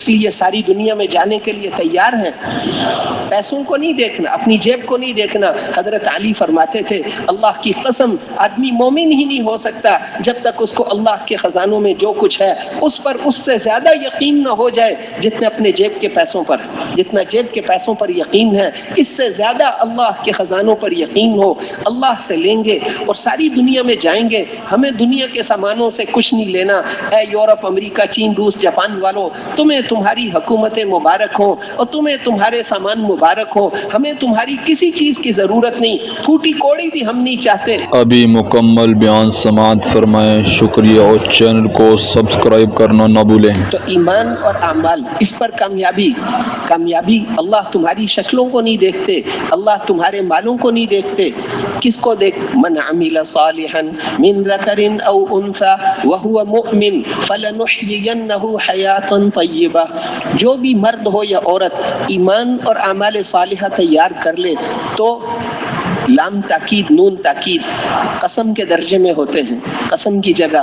اس لیے ساری دنیا میں جانے کے لیے تیار ہیں. پیسوں کو نہیں دیکھنا، اپنی جیب کو نہیں دیکھنا. حضرت علی فرماتے تھے اللہ کی قسم آدمی مومن ہی نہیں ہو سکتا جب تک اس کو اللہ کے خزانوں میں جو کچھ ہے اس پر اس سے زیادہ یقین نہ ہو جائے جتنے اپنے جیب کے پیسوں پر. جتنا جیب کے پیسوں پر یقین ہے اس سے زیادہ اللہ کے خزانوں پر یقین ہو. اللہ سے لیں گے اور ساری دنیا میں جائیں گے. ہمیں دنیا کے سامانوں سے کچھ نہیں لینا. اے یورپ، امریکہ، چین، روس، جاپان والوں، تمہیں تمہاری حکومتیں مبارک ہوں اور تمہیں تمہارے سامان مبارک ہوں. ہمیں تمہاری کسی چیز کی ضرورت نہیں، پھوٹی کوڑی بھی ہم نہیں چاہتے. ابھی مکمل بیان سماعت فرمائیں. شکریہ، اور چینل کو سبسکرائب کرنا نہ بھولیں. تو ایمان اور اعمال، اس پر کامیابی. اللہ تمہاری شکلوں کو نہیں دیکھتے، اللہ تمہارے مالوں کو نہیں دیکھتے. کس کو دیکھ؟ من عمل صالحا من ذکر او انثى وهو مؤمن فلنحيينه حیاتا طیبہ. جو بھی مرد ہو یا عورت ایمان اور اعمال صالحہ تیار کر لے تو لام تاکید، نون تاکید قسم کے درجے میں ہوتے ہیں. قسم کی جگہ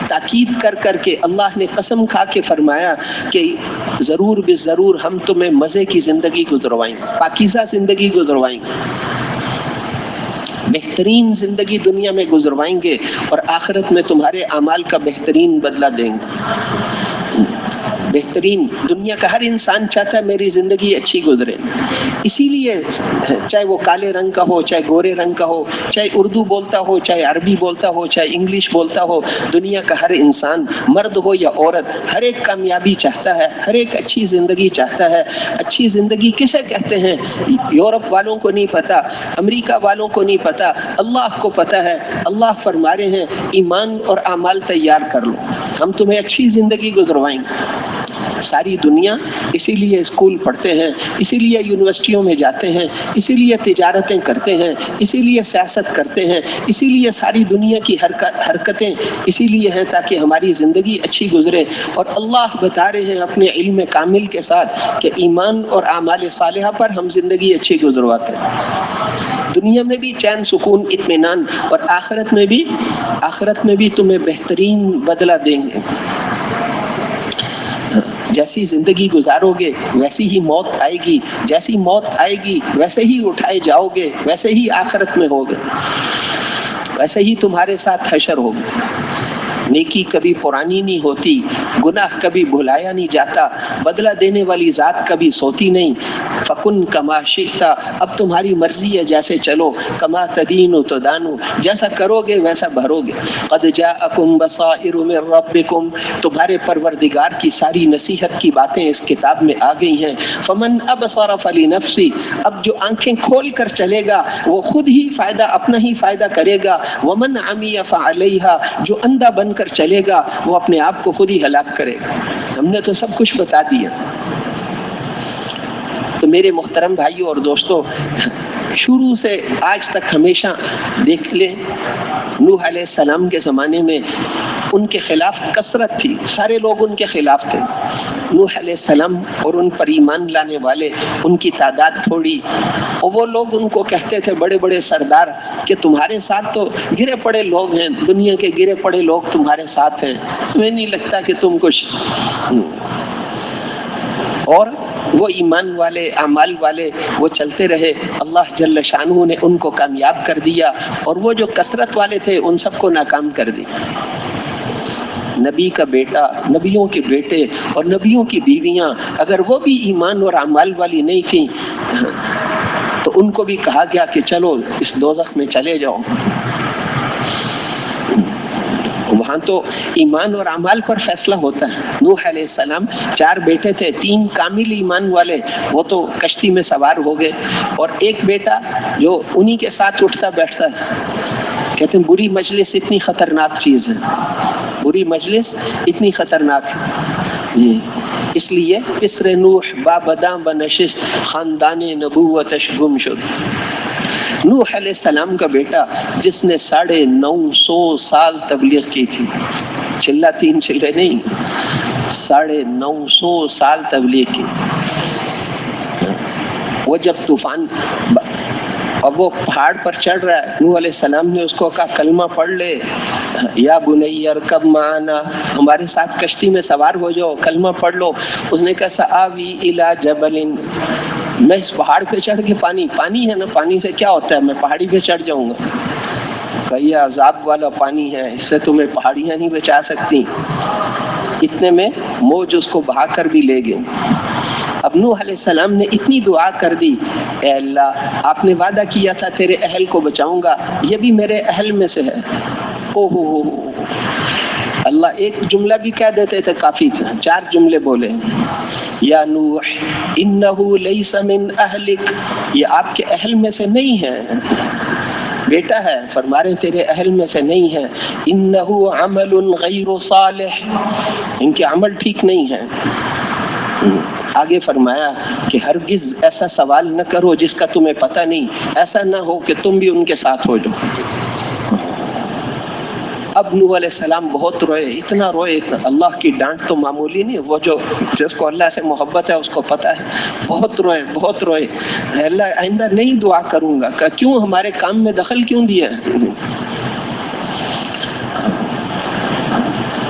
تاکید کر کے اللہ نے قسم کھا کے فرمایا کہ ضرور بے ضرور ہم تمہیں مزے کی زندگی گزروائیں گے، پاکیزہ زندگی گزروائیں گے، بہترین زندگی دنیا میں گزروائیں گے اور آخرت میں تمہارے اعمال کا بہترین بدلہ دیں گے. بہترین. دنیا کا ہر انسان چاہتا ہے میری زندگی اچھی گزرے. اسی لیے چاہے وہ کالے رنگ کا ہو، چاہے گورے رنگ کا ہو، چاہے اردو بولتا ہو، چاہے عربی بولتا ہو، چاہے انگلش بولتا ہو، دنیا کا ہر انسان مرد ہو یا عورت ہر ایک کامیابی چاہتا ہے، ہر ایک اچھی زندگی چاہتا ہے. اچھی زندگی کسے کہتے ہیں؟ یورپ والوں کو نہیں پتا، امریکہ والوں کو نہیں پتا، اللہ کو پتا ہے. اللہ فرما رہے ہیں ایمان اور اعمال تیار کر لو، ہم تمہیں اچھی زندگی گزروائیں گے. ساری دنیا اسی لیے اسکول پڑھتے ہیں، اسی لیے یونیورسٹیوں میں جاتے ہیں، اسی لیے تجارتیں کرتے ہیں، اسی لیے سیاست کرتے ہیں، اسی لیے ساری دنیا کی حرکتیں اسی لیے ہیں تاکہ ہماری زندگی اچھی گزرے. اور اللہ بتا رہے ہیں اپنے علم کامل کے ساتھ کہ ایمان اور اعمال صالحہ پر ہم زندگی اچھی گزرواتے ہیں. دنیا میں بھی چین، سکون، اطمینان، اور آخرت میں بھی تمہیں بہترین بدلہ دیں گے. جیسی زندگی گزارو گے ویسی ہی موت آئے گی، جیسی موت آئے گی ویسے ہی اٹھائے جاؤ گے، ویسے ہی آخرت میں ہوگے، ویسے ہی تمہارے ساتھ حشر ہوگا. نیکی کبھی پرانی نہیں ہوتی، گناہ کبھی بھلایا نہیں جاتا، بدلہ دینے والی ذات کبھی سوتی نہیں. فکن کما شئتا، اب تمہاری مرضی ہے، جیسے چلو. کما تدین تدان، جیسا کرو گے ویسا بھرو گے. قد جاءکم بصائر من ربکم، تمہارے پروردگار کی ساری نصیحت کی باتیں اس کتاب میں آ گئی ہیں. فمن ابصر فلنفسہ، اب جو آنکھیں کھول کر چلے گا وہ خود ہی فائدہ، اپنا ہی فائدہ کرے گا. ومن عمی فعلیہا، جو اندھا بن کر چلے گا وہ اپنے آپ کو خود ہی ہلاک کرے گا. ہم نے تو سب کچھ بتا دیا. تو میرے محترم بھائیوں اور دوستو، شروع سے آج تک ہمیشہ دیکھ لیں نوح علیہ السلام کے زمانے میں ان کے خلاف کثرت تھی، سارے لوگ ان کے خلاف تھے. نوح علیہ السلام اور ان پر ایمان لانے والے ان کی تعداد تھوڑی، اور وہ لوگ ان کو کہتے تھے بڑے بڑے سردار کہ تمہارے ساتھ تو گرے پڑے لوگ ہیں، دنیا کے گرے پڑے لوگ تمہارے ساتھ ہیں، تمہیں نہیں لگتا کہ تم کچھ. اور وہ ایمان والے، اعمال والے، وہ چلتے رہے. اللہ جل شانہ نے ان کو کامیاب کر دیا، اور وہ جو کثرت والے تھے ان سب کو ناکام کر دیا. نبی کا بیٹا، نبیوں کے بیٹے اور نبیوں کی بیویاں اگر وہ بھی ایمان اور اعمال والی نہیں تھیں تو ان کو بھی کہا گیا کہ چلو اس دوزخ میں چلے جاؤ. وہاں تو ایمان اور اعمال پر فیصلہ ہوتا ہے. نوح علیہ السلام 4 بیٹے تھے، 3 کامل ایمان والے، وہ تو کشتی میں سوار ہو گئے، اور ایک بیٹا جو انہی کے ساتھ اٹھتا بیٹھتا تھا. کہتے ہیں بری مجلس اتنی خطرناک چیز ہے، بری مجلس اتنی خطرناک ہے. اس لیے پسر نوح بابداں بنشست، خاندان نبوتش گم شد. نوح علیہ السلام کا بیٹا جس نے 950 سال تبلیغ کی تھی، چلہ 3 چلے نہیں، 950 سال تبلیغ کی. وہ جب طوفان اور وہ پہاڑ پر چڑھ رہا ہے. نوح علیہ السلام نے اس کو کہا کلمہ پڑھ لے, یا بنی ارکب معنا, ہمارے ساتھ کشتی میں سوار ہو جاؤ, کلمہ پڑھ لو. اس نے کہا سآوی الی جبل, میں اس پہاڑ پہ چڑھ کے پانی ہے نا, پانی سے کیا ہوتا ہے, میں پہاڑی پہ چڑھ جاؤں گا. کہ یہ عذاب والا پانی ہے, اس سے تمہیں پہاڑیاں نہیں بچا سکتی. اتنے میں موج اس کو بہا کر بھی لے گئے. اب نوح علیہ السلام نے اتنی دعا کر دی, اے اللہ آپ نے وعدہ کیا تھا تیرے اہل کو بچاؤں گا, یہ بھی میرے اہل میں سے ہے. او ہو, اللہ ایک جملہ بھی کہہ دیتے تھے کافی تھا, 4 جملے بولے. یا نوح انہ لیس من اہلک, یہ آپ کے اہل میں سے نہیں ہے, بیٹا ہے, فرما رہے تیرے اہل میں سے نہیں ہے. انہ عمل غیر صالح, ان کے عمل ٹھیک نہیں ہے. آگے فرمایا کہ ہرگز ایسا سوال نہ کرو جس کا تمہیں پتہ نہیں, ایسا نہ ہو کہ تم بھی ان کے ساتھ ہو جاؤ. اب نوح علیہ السلام بہت روئے, اتنا روئے, اللہ کی ڈانٹ تو معمولی نہیں, وہ جو جس کو اللہ سے محبت ہے اس کو پتہ ہے. بہت روئے. اللہ آئندہ نہیں دعا کروں گا. کہ کیوں, ہمارے کام میں دخل کیوں دیا ہے؟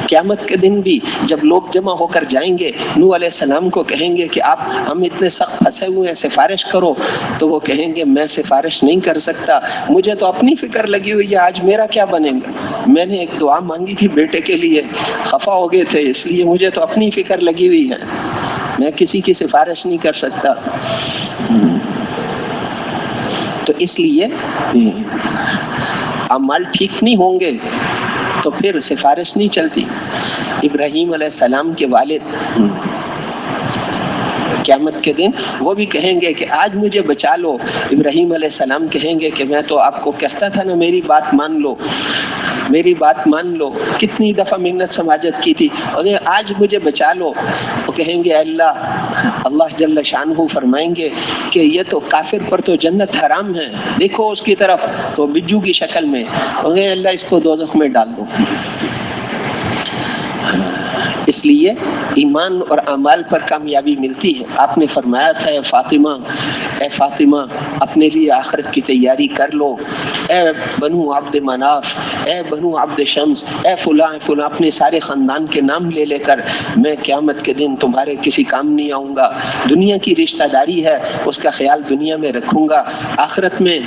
قیامت کے دن بھی جب لوگ جمع ہو کر جائیں گے, نوح علیہ السلام کو کہیں گے کہ آپ ہم اتنے سخت پھنسے ہوئے ہیں, سفارش کرو. تو وہ کہیں گے میں سفارش نہیں کر سکتا, مجھے تو اپنی فکر لگی ہوئی ہے, آج میرا کیا بنے گا. میں نے ایک دعا مانگی تھی بیٹے کے لیے, خفا ہو گئے تھے, اس لیے مجھے تو اپنی فکر لگی ہوئی ہے, میں کسی کی سفارش نہیں کر سکتا. تو اس لیے اعمال ٹھیک نہیں ہوں گے تو پھر سفارش نہیں چلتی. ابراہیم علیہ السلام کے والد قیامت کے دن وہ بھی کہیں گے کہ آج مجھے بچا لو. ابراہیم علیہ السلام کہیں گے کہ میں تو آپ کو کہتا تھا نا میری بات مان لو, میری بات مان لو, کتنی دفعہ منت سماجت کی تھی, اور آج مجھے بچا لو. وہ کہیں گے اللہ جل شانہ فرمائیں گے کہ یہ تو کافر پر تو جنت حرام ہے, دیکھو اس کی طرف, تو بجو کی شکل میں, اللہ اس کو دوزخ میں ڈال دو. اس لیے ایمان اور اعمال پر کامیابی ملتی ہے. آپ نے فرمایا تھا اے فاطمہ اپنے لیے آخرت کی تیاری کر لو. اے بنو عبد مناف, اے بنو عبد شمس, اے فلاں اپنے سارے خاندان کے نام لے لے کر, میں قیامت کے دن تمہارے کسی کام نہیں آؤں گا. دنیا کی رشتہ داری ہے, اس کا خیال دنیا میں رکھوں گا, آخرت میں.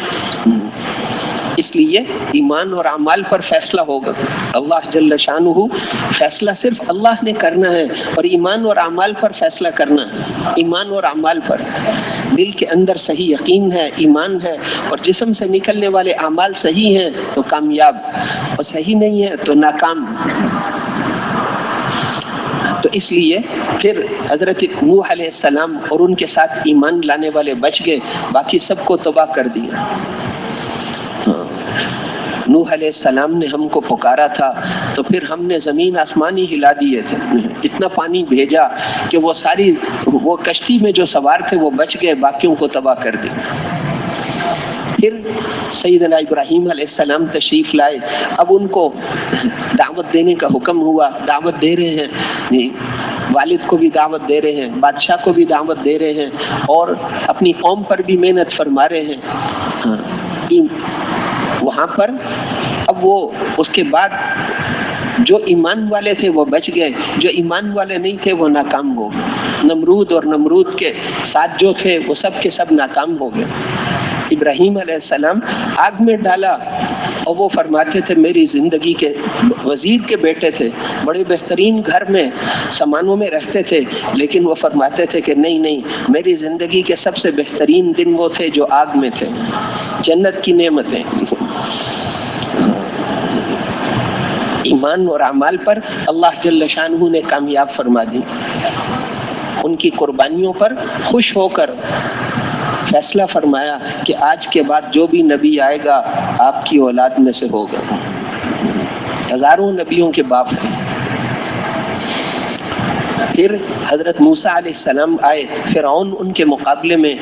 اس لیے ایمان اور اعمال پر فیصلہ ہوگا. اللہ جل شانہ فیصلہ صرف اللہ نے کرنا ہے, اور ایمان اور اعمال پر فیصلہ کرنا ہے. ایمان اور اعمال پر دل کے اندر صحیح یقین ہے, ایمان ہے, اور جسم سے نکلنے والے اعمال صحیح ہیں تو کامیاب, اور صحیح نہیں ہے تو ناکام. تو اس لیے پھر حضرت نوح علیہ السلام اور ان کے ساتھ ایمان لانے والے بچ گئے, باقی سب کو تباہ کر دیا. نوح علیہ السلام نے ہم کو پکارا تھا تو پھر ہم نے زمین آسمان ہی ہلا دیے تھے, اتنا پانی بھیجا کہ وہ کشتی میں جو سوار تھے وہ بچ گئے, باقیوں کو تباہ کر دیا. پھر سیدنا ابراہیم علیہ السلام تشریف لائے. اب ان کو دعوت دینے کا حکم ہوا, دعوت دے رہے ہیں, والد کو بھی دعوت دے رہے ہیں, بادشاہ کو بھی دعوت دے رہے ہیں, اور اپنی قوم پر بھی محنت فرما رہے ہیں. وہاں پر اب وہ اس کے بعد جو ایمان والے تھے وہ بچ گئے, جو ایمان والے نہیں تھے وہ ناکام ہو گئے. نمرود اور نمرود کے ساتھ جو تھے وہ سب کے سب ناکام ہو گئے. ابراہیم علیہ السلام آگ میں ڈالا, اور وہ فرماتے تھے میری زندگی کے وزیر کے بیٹے تھے, بڑے بہترین گھر میں سامانوں میں رہتے تھے, لیکن وہ فرماتے تھے کہ نہیں, میری زندگی کے سب سے بہترین دن وہ تھے جو آگ میں تھے, جنت کی نعمتیں. ایمان اور اعمال پر اللہ جل شانہ نے کامیاب فرما دی. ان کی قربانیوں پر خوش ہو کر فیصلہ فرمایا کہ آج کے بعد جو بھی نبی آئے گا آپ کی اولاد میں سے ہوگا. ہزاروں نبیوں کے باپ ہیں. پھر حضرت موسیٰ علیہ السلام آئے، فرعون ان کے مقابلے میں،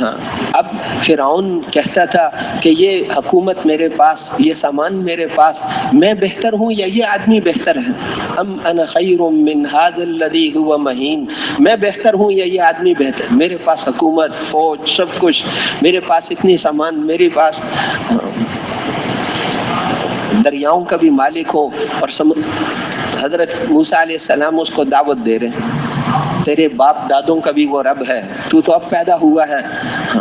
ہاں اب فرعون کہتا تھا کہ یہ حکومت میرے پاس، یہ سامان میرے پاس، میں بہتر ہوں یا یہ آدمی بہتر ہے؟ ام انا خیر من ھذا الذی ھو مہین، میں بہتر ہوں یا یہ آدمی بہتر؟ میرے پاس حکومت، فوج، سب کچھ میرے پاس، اتنی سامان میرے پاس، دریاؤں کا بھی مالک ہو، اور حضرت موسیٰ علیہ السلام اس کو دعوت دے رہے ہیں، تیرے باپ دادوں کا بھی وہ رب ہے، تو اب پیدا ہوا ہے،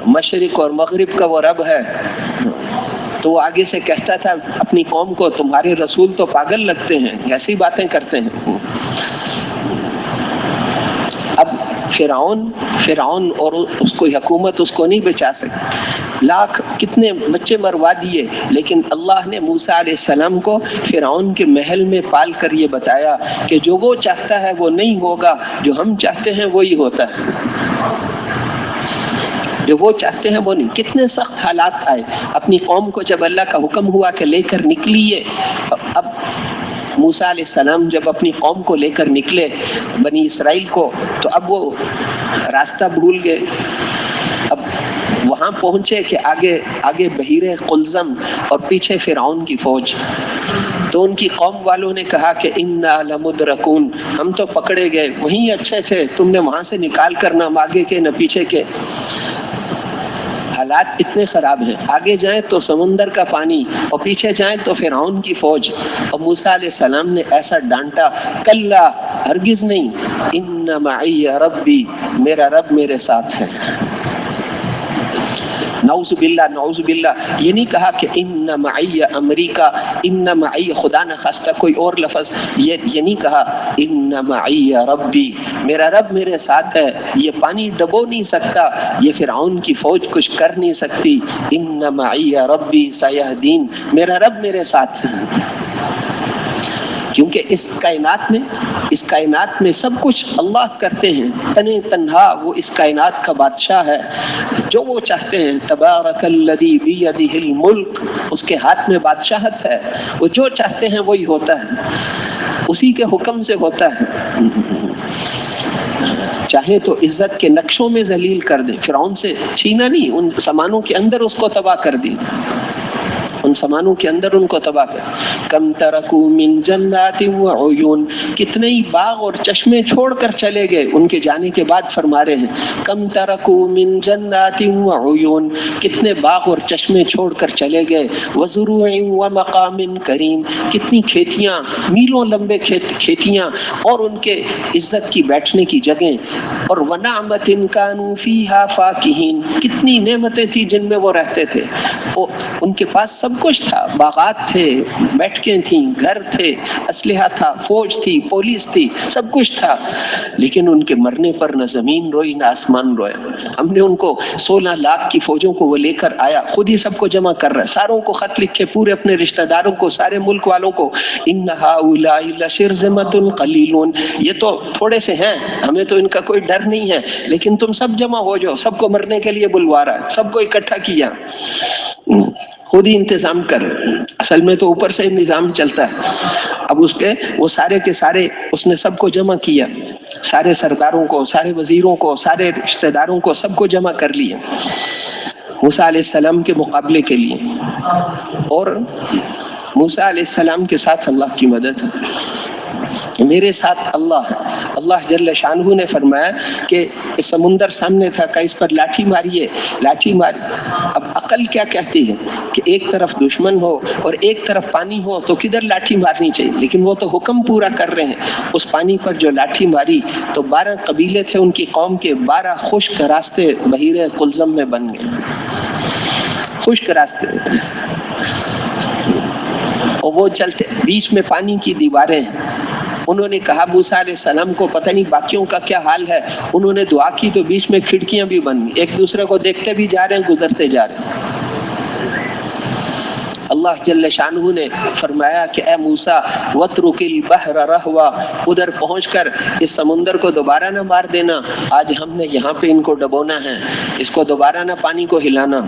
مشرق اور مغرب کا وہ رب ہے۔ تو وہ آگے سے کہتا تھا اپنی قوم کو، تمہارے رسول تو پاگل لگتے ہیں، ایسی باتیں کرتے ہیں۔ اب فرعون اور اس کو حکومت اس کو نہیں بچا سکتی، لاکھ کتنے بچے مروا دیے، لیکن اللہ نے موسیٰ علیہ السلام کو فرعون کے محل میں پال کر یہ بتایا کہ جو وہ چاہتا ہے وہ نہیں ہوگا، جو ہم چاہتے ہیں وہی ہوتا ہے، جو وہ چاہتے ہیں وہ نہیں۔ کتنے سخت حالات آئے اپنی قوم کو، جب اللہ کا حکم ہوا کہ لے کر نکلیے۔ اب موسیٰ علیہ السلام جب اپنی قوم کو لے کر نکلے، بنی اسرائیل کو، تو اب وہ راستہ بھول گئے۔ اب وہاں پہنچے کہ آگے بحیر قلزم اور پیچھے فرعون کی فوج، تو ان کی قوم والوں نے کہا کہ انا لمدرکون، ہم تو پکڑے گئے، وہیں اچھے تھے، تم نے وہاں سے نکال کر نہ آگے کے نہ پیچھے کے۔ حالات اتنے خراب ہیں، آگے جائیں تو سمندر کا پانی اور پیچھے جائیں تو فرعون کی فوج۔ اور موسیٰ علیہ السلام نے ایسا ڈانٹا، کلا، ہرگز نہیں، ان معی ربی، میرا رب میرے ساتھ ہے۔ نعوذ باللہ، یہ نہیں کہا کہ ان معی امریکہ، ان معی خدا نخواستہ کوئی اور لفظ، یہ نہیں کہا، ان معی ربی، میرا رب میرے ساتھ ہے، یہ پانی ڈبو نہیں سکتا، یہ فرعون کی فوج کچھ کر نہیں سکتی، ان معی ربی سیہدین، میرا رب میرے ساتھ ہے۔ کیونکہ اس کائنات میں سب کچھ اللہ کرتے ہیں، تنے تنہا وہ اس کائنات کا بادشاہ ہے، جو وہ چاہتے ہیں، تبارک الذی بیدہ الملک، اس کے ہاتھ میں بادشاہت ہے، وہ جو چاہتے ہیں وہی ہوتا ہے، اسی کے حکم سے ہوتا ہے۔ چاہے تو عزت کے نقشوں میں ذلیل کر دیں، فرعون سے چھینا نہیں، ان سامانوں کے اندر اس کو تباہ کر دی، ان سامانوں کے اندر ان کو تباہ کر۔ کم ترکو من جنات وعیون، کتنے ہی باغ اور چشمے چھوڑ کر چلے گئے ان کے جانے کے بعد، فرما رہے ہیں کم ترکو من جنات وعیون، کتنے باغ اور چشمے چھوڑ کر چلے گئے، وزروع ومقام کریم، کتنی کھیتیاں، میلوں لمبے کھیتیاں، اور ان کے عزت کی بیٹھنے کی جگہیں، اور ونعمت کانوا فیہا فاکہین، کتنی نعمتیں تھیں جن میں وہ رہتے تھے، ان کے پاس سب کچھ تھا، باغات تھے، بیٹھکیں تھیں، گھر تھے، اسلحہ تھا، فوج تھی، پولیس تھی، سب کچھ تھا، لیکن ان کے مرنے پر نہ زمین روئی نہ آسمان روئے۔ ہم نے ان کو 16 لاکھ کی فوجوں کو وہ لے کر آیا، خود ہی سب کو جمع کر رہا ہے، ساروں کو خط لکھے، پورے اپنے رشتہ داروں کو، سارے ملک والوں کو، ان ہؤلاء لشرذمۃ قلیلون، یہ تو تھوڑے سے ہیں، ہمیں تو ان کا کوئی ڈر نہیں ہے، لیکن تم سب جمع ہو جاؤ، سب کو مرنے کے لیے بلوا رہا ہے، سب کو اکٹھا کیا، خود ہی انتظام کر۔ اصل میں تو اوپر سے نظام چلتا ہے، اب اس کے وہ سارے کے سارے اس نے سب کو جمع کیا، سارے سرداروں کو، سارے وزیروں کو، سارے رشتہ داروں کو، سب کو جمع کر لیا موسیٰ علیہ السلام کے مقابلے کے لیے۔ اور موسیٰ علیہ السلام کے ساتھ اللہ کی مدد ہے، میرے ساتھ اللہ ہے۔ اللہ جل شانہ نے فرمایا کہ سمندر سامنے تھا، کہ اس پر لاٹھی ماریے، لاٹھی ماری۔ اب عقل کیا کہتی ہے کہ ایک طرف دشمن ہو اور ایک طرف پانی ہو تو کدھر لاٹھی مارنی چاہیے، لیکن وہ تو حکم پورا کر رہے ہیں۔ اس پانی پر جو لاٹھی ماری تو 12 قبیلے تھے ان کی قوم کے، 12 خشک راستے بحیر قلزم میں بن گئے، خشک راستے، اور وہ چلتے، بیچ میں پانی کی دیواریں۔ انہوں نے کہا موسیٰ علیہ السلام کو، پتہ نہیں باقیوں کا کیا حال ہے، انہوں نے دعا کی تو بیچ میں کھڑکیاں بھی بن گئی، ایک دوسرے کو دیکھتے بھی جا رہے ہیں، گزرتے جا رہے ہیں۔ اللہ جل شانہ نے فرمایا کہ اے موسیٰ وَاتْرُكِ الْبَحْرَ رَهْوًا، ادھر پہنچ کر اس سمندر کو دوبارہ نہ مار دینا، آج ہم نے یہاں پہ ان کو ڈبونا ہے، اس کو دوبارہ نہ پانی کو ہلانا۔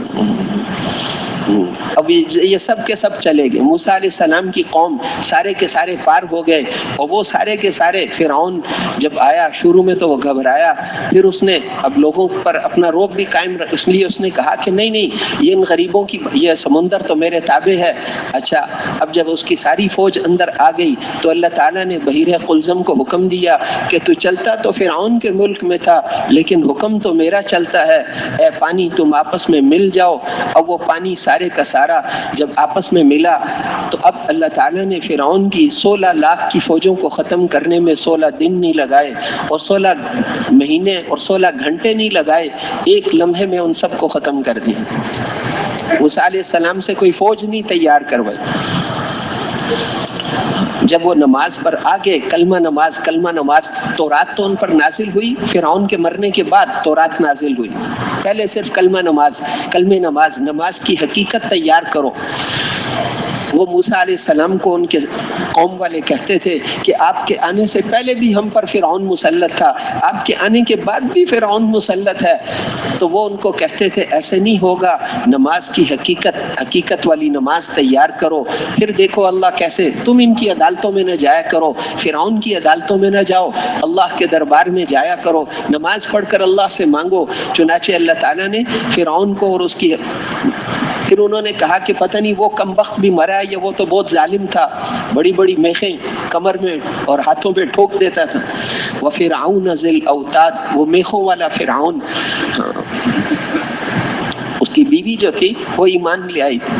اب یہ سب کے سب چلے گئے. موسیٰ علیہ السلام کی قوم سارے کے سارے پار ہو گئے, اور وہ سارے کے سارے فرعون جب آیا شروع میں تو وہ گھبرایا, پھر اس نے اب لوگوں پر اپنا روب بھی قائم رکھ, اس لیے اس نے کہا کہ نہیں یہ ان غریبوں کی, یہ سمندر تو میرے تابع ہے. اچھا, اب جب اس کی ساری فوج اندر آ گئی تو اللہ تعالیٰ نے بحیرہ قلزم کو حکم دیا کہ تو چلتا تو فرعون کے ملک میں تھا لیکن حکم تو میرا چلتا ہے, اے پانی تم آپس میں مل جاؤ. اب وہ پانی سارے کا سارا جب آپس میں ملا تو اب اللہ تعالیٰ نے فرعون کی 16 لاکھ کی فوجوں کو ختم کرنے میں 16 دن نہیں لگائے اور 16 مہینے اور 16 گھنٹے نہیں لگائے, ایک لمحے میں ان سب کو ختم کر دیا. موسیٰ علیہ السلام سے کوئی فوج نہیں تیار کروائی. جب وہ نماز پر آگے کلمہ نماز تورات تو ان پر نازل ہوئی, فرعون کے مرنے کے بعد تورات نازل ہوئی. پہلے صرف کلمہ نماز کی حقیقت تیار کرو. وہ موسیٰ علیہ السلام کو ان کے قوم والے کہتے تھے کہ آپ کے آنے سے پہلے بھی ہم پر فرعون مسلط تھا, آپ کے آنے کے بعد بھی فرعون مسلط ہے. تو وہ ان کو کہتے تھے ایسے نہیں ہوگا, نماز کی حقیقت والی نماز تیار کرو, پھر دیکھو اللہ کیسے. تم ان کی عدالتوں میں نہ جایا کرو, فرعون کی عدالتوں میں نہ جاؤ, اللہ کے دربار میں جایا کرو, نماز پڑھ کر اللہ سے مانگو. چنانچہ اللہ تعالیٰ نے فرعون کو اور اس کی, پھر انہوں نے کہا کہ پتہ نہیں وہ کم بخت بھی مرا ہے یا وہ تو بہت ظالم تھا, بڑی بڑی میخیں کمر میں اور ہاتھوں پہ ٹھوک دیتا تھا. وَفِرْعَوْنَ ذِي الْأَوْتَادِ, وہ میخوں والا فرعون. اس کی بیوی جو تھی وہ ایمان لے آئی تھی,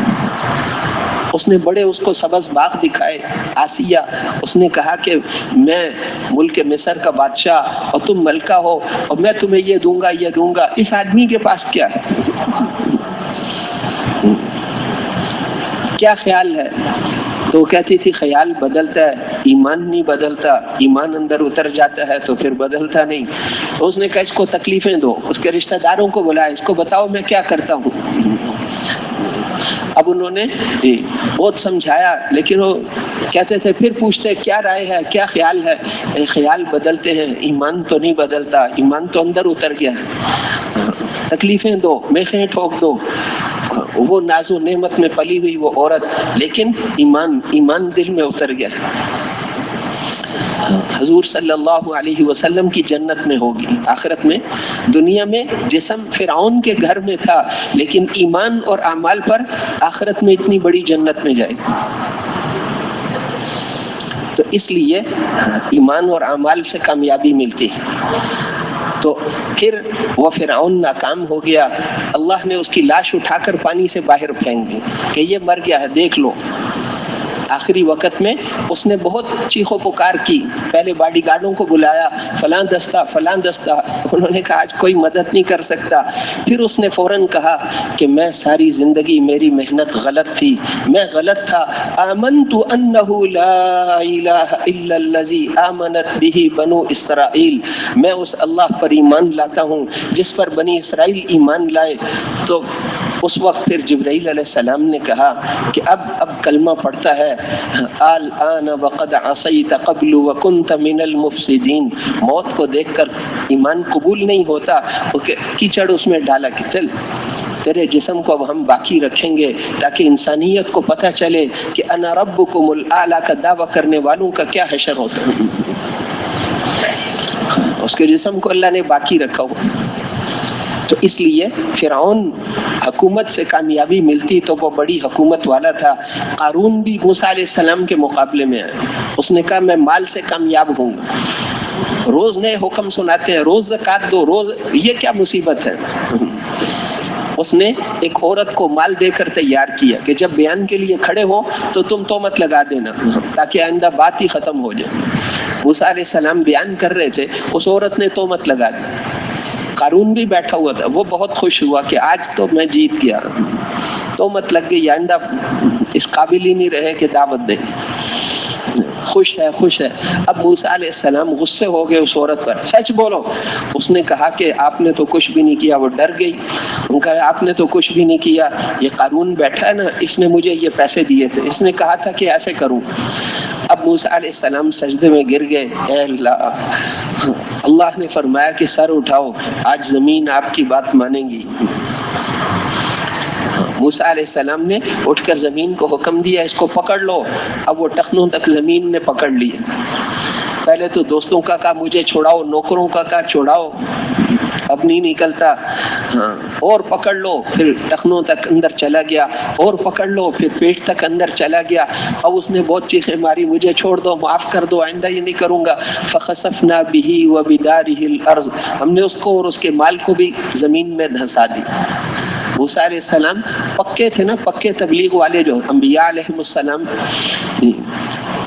اس نے بڑے اس کو سبز باغ دکھائے. آسیہ, اس نے کہا کہ میں ملک مصر کا بادشاہ اور تم ملکہ ہو اور میں تمہیں یہ دوں گا. اس آدمی کے پاس کیا ہے, کیا خیال ہے؟ تو وہ کہتی تھی خیال بدلتا ہے, ایمان نہیں بدلتا. ایمان اندر اتر جاتا ہے تو پھر بدلتا نہیں. تو اس نے کہا اس کو تکلیفیں دو, اس کے رشتہ داروں کو بلایا, اس کو بتاؤ میں کیا کرتا ہوں. اب انہوں نے بہت سمجھایا لیکن وہ کہتے تھے, پھر پوچھتے کیا رائے ہے, کیا خیال ہے. خیال بدلتے ہیں, ایمان تو نہیں بدلتا, ایمان تو اندر اتر گیا ہے. تکلیفیں دو, میخیں ٹھوک دو. وہ ناز و نعمت میں پلی ہوئی وہ عورت, لیکن ایمان دل میں اتر گیا. حضور صلی اللہ علیہ وسلم کی جنت میں ہوگی آخرت میں. دنیا میں جسم فرعون کے گھر میں تھا لیکن ایمان اور اعمال پر آخرت میں اتنی بڑی جنت میں جائے گی. تو اس لیے ایمان اور اعمال سے کامیابی ملتی ہے. تو پھر وہ فرعون ناکام ہو گیا. اللہ نے اس کی لاش اٹھا کر پانی سے باہر پھینک دی کہ یہ مر گیا ہے, دیکھ لو. آخری وقت میں اس نے بہت چیخو پکار کی. پہلے باڈی گارڈوں کو بلایا, فلاں دستہ. انہوں نے کہا آج کوئی مدد نہیں کر سکتا. پھر اس نے فوراً کہا کہ میں ساری زندگی میری محنت غلط تھی, میں غلط تھا. آمنت انہ لا الہ الا الذی آمنت بہ بنو اسرائیل, میں اس اللہ پر ایمان لاتا ہوں جس پر بنی اسرائیل ایمان لائے. تو اس وقت پھر جبرائیل علیہ السلام نے کہا کہ اب کلمہ پڑھتا ہے, الآن وقد عصیت قبل وکنت من المفسدین. موت کو دیکھ کر ایمان قبول نہیں ہوتا, کیچڑ اس میں ڈالا کہ چل تیرے جسم کو اب ہم باقی رکھیں گے تاکہ انسانیت کو پتہ چلے کہ انا ربکم الاعلی کا دعویٰ کرنے والوں کا کیا حشر ہوتا ہے. اس کے جسم کو اللہ نے باقی رکھا ہوا. تو اس لیے فرعون حکومت سے کامیابی ملتی تو وہ بڑی حکومت والا تھا. قارون بھی موسیٰ علیہ السلام کے مقابلے میں آیا. اس نے کہا میں مال سے کامیاب ہوں, روز نئے حکم سناتے ہیں, روز زکات دو, روز, یہ کیا مصیبت ہے. اس نے ایک عورت کو مال دے کر تیار کیا کہ جب بیان کے لیے کھڑے ہو تو تم تہمت لگا دینا تاکہ آئندہ بات ہی ختم ہو جائے. موسیٰ علیہ السلام بیان کر رہے تھے, اس عورت نے تہمت لگا دی. قارون بھی بیٹھا ہوا تھا, وہ بہت خوش ہوا کہ آج تو میں جیت گیا. تہمت لگ گئی, آئندہ اس قابل ہی نہیں رہے کہ دعوت دیں. خوش ہے. اب موسیٰ علیہ السلام غصے ہو گئے اس عورت پر, سچ بولو. اس نے کہا کہ آپ نے تو کچھ بھی نہیں کیا. وہ ڈر گئی, ان کا آپ نے تو کچھ بھی نہیں کیا, یہ قارون بیٹھا ہے نا, اس نے مجھے یہ پیسے دیے تھے, اس نے کہا تھا کہ ایسے کروں. اب موسیٰ علیہ السلام سجدے میں گر گئے. اے اللہ نے فرمایا کہ سر اٹھاؤ, آج زمین آپ کی بات مانے گی. موسیٰ علیہ السلام نے اٹھ کر زمین کو حکم دیا اس کو پکڑ لو. اب وہ ٹخنوں تک زمین نے پکڑ لیا. پہلے تو دوستوں کا کہا مجھے چھوڑاؤ, نوکروں کا کہا چھوڑاؤ, اب نہیں نکلتا. ہاں, اور پکڑ لو, پھر ٹخنوں تک اندر چلا گیا, اور پکڑ لو, پھر پیٹ تک اندر چلا گیا. اب اس نے بہت چیخیں ماری, مجھے چھوڑ دو, معاف کر دو, آئندہ یہ نہیں کروں گا. فخسفنا به وبداره الارض, ہم نے اس کو اور اس کے مال کو بھی زمین میں دھسا دی. موسیٰ علیہ السلام پکے تھے نا, پکے تبلیغ والے جو انبیاء علیہ السلام,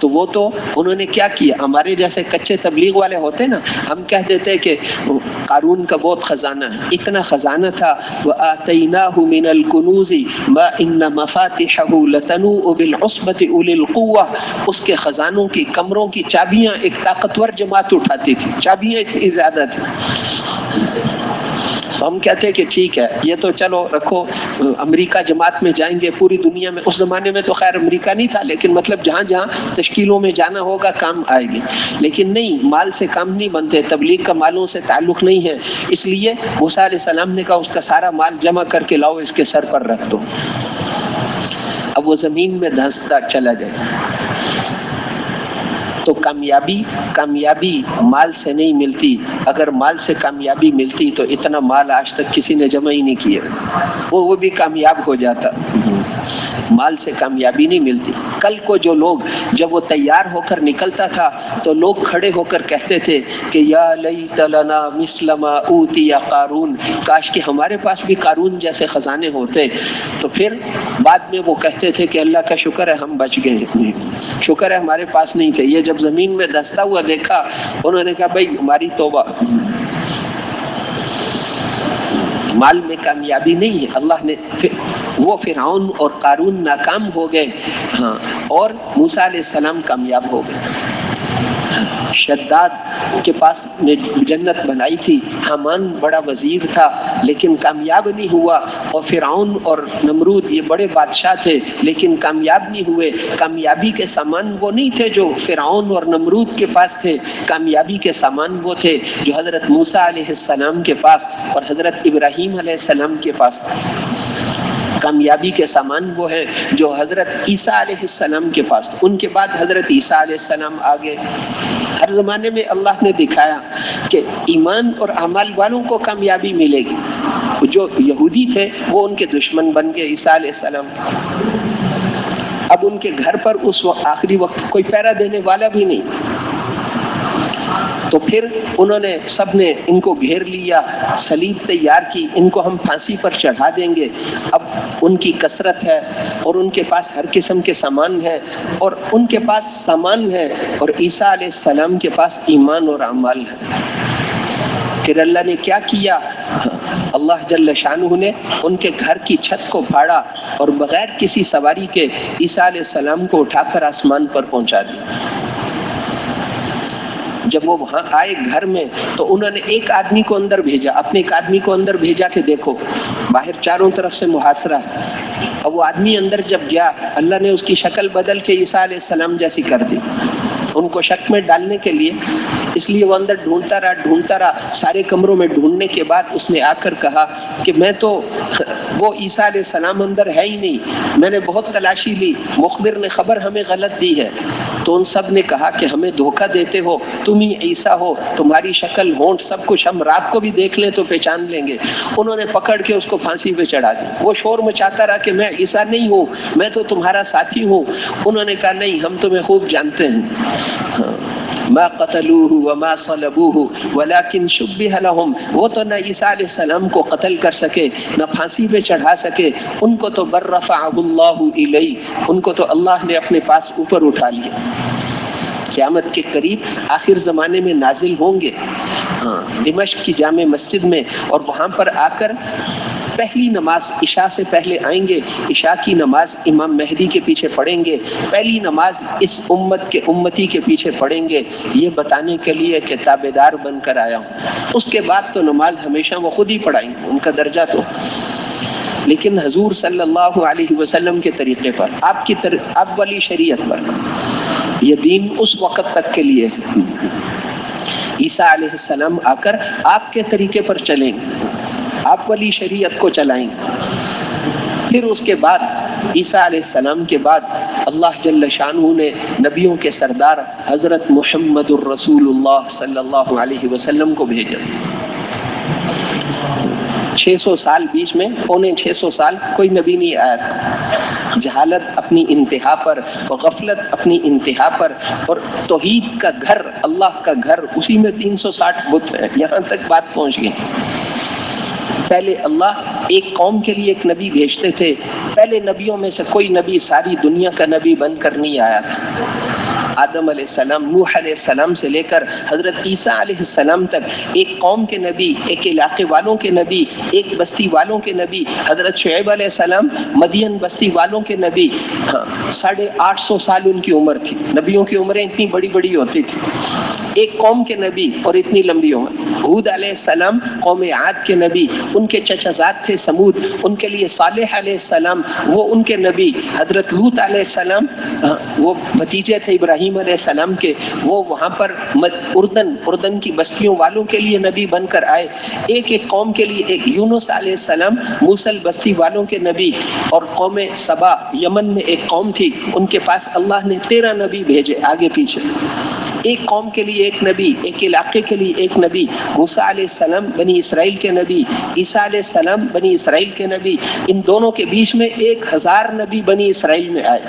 تو وہ تو انہوں نے کیا کیا, ہمارے جیسے کچے تبلیغ والے ہوتے نا, ہم کہہ دیتے کہ قارون کا بہت خزانہ ہے, اتنا خزانہ تھا. وَآتَيْنَاهُ مِنَ الْكُنُوزِ مَا إِنَّ مَفَاتِحَهُ لَتَنُوءُ بِالْعُصْبَةِ أُولِي الْقُوَّةِ, اس کے خزانوں کی, کمروں کی چابیاں ایک طاقتور جماعت اٹھاتی تھی, چابیاں اتنی زیادہ تھی. ہم کہتے ہیں کہ ٹھیک ہے یہ تو چلو رکھو, امریکہ جماعت میں جائیں گے پوری دنیا میں. اس زمانے میں تو خیر امریکہ نہیں تھا, لیکن مطلب جہاں جہاں تشکیلوں میں جانا ہوگا کام آئے گی. لیکن نہیں, مال سے کام نہیں بنتے, تبلیغ کا مالوں سے تعلق نہیں ہے. اس لیے موسیٰ علیہ السلام نے کہا اس کا سارا مال جمع کر کے لاؤ, اس کے سر پر رکھ دو. اب وہ زمین میں دھنستا چلا جائے. تو کامیابی مال سے نہیں ملتی. اگر مال سے کامیابی ملتی تو اتنا مال آج تک کسی نے جمع ہی نہیں کیا, وہ بھی کامیاب ہو جاتا. مال سے کامیابی نہیں ملتی. کل کو جو لوگ, جب وہ تیار ہو کر نکلتا تھا تو لوگ کھڑے ہو کر کہتے تھے کہ یا لیت لنا مثل ما اوتی قارون, کاش کہ ہمارے پاس بھی قارون جیسے خزانے ہوتے. تو پھر بعد میں وہ کہتے تھے کہ اللہ کا شکر ہے ہم بچ گئے, شکر ہے ہمارے پاس نہیں تھے. یہ جب زمین میں دھستا ہوا دیکھا, انہوں نے کہا بھائی ہماری توبہ, مال میں کامیابی نہیں ہے. اللہ نے وہ فرعون اور قارون ناکام ہو گئے, ہاں, اور موسیٰ علیہ السلام کامیاب ہو گئے. شداد کے پاس نے جنت بنائی تھی, حامان بڑا وزیر تھا لیکن کامیاب نہیں ہوا, اور فرعون اور نمرود یہ بڑے بادشاہ تھے لیکن کامیاب نہیں ہوئے. کامیابی کے سامان وہ نہیں تھے جو فرعون اور نمرود کے پاس تھے, کامیابی کے سامان وہ تھے جو حضرت موسیٰ علیہ السلام کے پاس اور حضرت ابراہیم علیہ السلام کے پاس تھے. کامیابی کے سامان وہ ہیں جو حضرت عیسیٰ علیہ السلام کے پاس, ان کے بعد حضرت عیسیٰ علیہ السلام آگے. ہر زمانے میں اللہ نے دکھایا کہ ایمان اور اعمال والوں کو کامیابی ملے گی. جو یہودی تھے وہ ان کے دشمن بن گئے عیسیٰ علیہ السلام. اب ان کے گھر پر اس وقت آخری وقت کوئی پہرا دینے والا بھی نہیں, تو پھر انہوں نے سب نے ان کو گھیر لیا, صلیب تیار کی, ان کو ہم پھانسی پر چڑھا دیں گے. اب ان کی کثرت ہے اور ان کے پاس ہر قسم کے سامان ہے, اور ان کے پاس سامان ہے اور عیسیٰ علیہ السلام کے پاس ایمان اور اعمال ہے. پھر اللہ نے کیا کیا, اللہ جل شانہ نے ان کے گھر کی چھت کو پھاڑا اور بغیر کسی سواری کے عیسیٰ علیہ السلام کو اٹھا کر آسمان پر پہنچا دیا. جب وہ وہاں آئے گھر میں تو انہوں نے ایک آدمی کو اندر بھیجا, اپنے ایک آدمی کو اندر بھیجا کہ دیکھو باہر چاروں طرف سے محاصرہ ہے. اب وہ آدمی اندر جب گیا, اللہ نے اس کی شکل بدل کے عیسیٰ علیہ السلام جیسی کر دی ان کو شک میں ڈالنے کے لیے. اس لیے وہ اندر ڈھونڈتا رہا. سارے کمروں میں ڈھونڈنے کے بعد اس نے آ کر کہا کہ میں تو, وہ عیسیٰ علیہ السلام اندر ہے ہی نہیں, میں نے بہت تلاشی لی, مخبر نے خبر ہمیں غلط دی ہے. تو ان سب نے کہا کہ ہمیں دھوکہ دیتے ہو, تم ہی عیسیٰ ہو, تمہاری شکل, ہونٹ, سب کچھ ہم رات کو بھی دیکھ لیں تو پہچان لیں گے. انہوں نے پکڑ کے اس کو پھانسی پہ چڑھا دی. وہ شور مچاتا رہا کہ میں عیسیٰ نہیں ہوں, میں تو تمہارا ساتھی ہوں. انہوں نے کہا نہیں, ہم تمہیں خوب جانتے ہیں, ما قتلوه وما صلبوه ولكن شبه لهم. وہ تو نہ عیسیٰ علیہ السلام کو قتل کر سکے نہ پھانسی پہ چڑھا سکے, ان کو تو بر رفعه اللہ الیہ, ان کو تو اللہ نے اپنے پاس اوپر اٹھا لیا. قیامت کے قریب آخر زمانے میں نازل ہوں گے دمشق کی جامع مسجد میں, اور وہاں پر آ کر پہلی نماز عشاء سے پہلے آئیں گے, عشاء کی نماز امام مہدی کے پیچھے پڑھیں گے, پہلی نماز اس امت کے امتی کے پیچھے پڑھیں گے, یہ بتانے کے لیے کہ تابعدار بن کر آیا ہوں. اس کے بعد تو نماز ہمیشہ وہ خود ہی پڑھائیں گے, ان کا درجہ تو, لیکن حضور صلی اللہ علیہ وسلم کے طریقے پر, آپ والی شریعت پر. یہ دین اس وقت تک کے لیے ہے. عیسیٰ علیہ السلام آ کر آپ کے طریقے پر چلیں گے, آپ والی شریعت کو چلائیں گے. پھر اس کے بعد عیسیٰ علیہ السلام کے بعد اللہ جل شانہ نے نبیوں کے سردار حضرت محمد الرسول اللہ صلی اللہ علیہ وسلم کو بھیجا۔ 600 سال بیچ میں، 650 سال کوئی نبی نہیں آیا تھا۔ جہالت اپنی انتہا پر، غفلت اپنی انتہا پر، اور توحید کا گھر، اللہ کا گھر، اسی میں 360 بت ہیں، یہاں تک بات پہنچ گئی۔ پہلے اللہ ایک قوم کے لیے ایک نبی بھیجتے تھے، پہلے نبیوں میں سے کوئی نبی ساری دنیا کا نبی بن کر نہیں آیا تھا۔ آدم علیہ السلام، نوح علیہ السلام سے لے کر حضرت عیسیٰ علیہ السلام تک ایک قوم کے نبی، ایک علاقے والوں کے نبی، ایک بستی والوں کے نبی، حضرت شعیب علیہ السلام مدین بستی والوں کے نبی۔ 850 سال ان کی عمر تھی، نبیوں کی عمریں اتنی بڑی بڑی ہوتی تھی، ایک قوم کے نبی اور اتنی لمبی عمر۔ ہود علیہ السلام قوم عاد کے نبی، ان کے چچا زاد تھے سمود، ان کے لیے صالح علیہ السلام وہ ان کے نبی۔ حضرت لوط علیہ السلام وہ بھتیجے تھے ابراہیم علیہ السلام کے، وہ وہاں پر اردن کی بستیوں والوں کے لیے نبی بن کر آئے۔ ایک ایک قوم کے لیے، ایک یونس علیہ السلام موصل بستی والوں کے نبی، اور قوم سبا یمن میں ایک قوم تھی، ان کے پاس اللہ نے 13 نبی بھیجے آگے پیچھے۔ ایک قوم کے لیے ایک نبی، ایک علاقے کے لیے ایک نبی۔ موسیٰ علیہ السلام بنی اسرائیل کے نبی، عیسیٰ علیہ السلام بنی اسرائیل کے نبی، ان دونوں کے بیچ میں 1000 نبی بنی اسرائیل میں آئے۔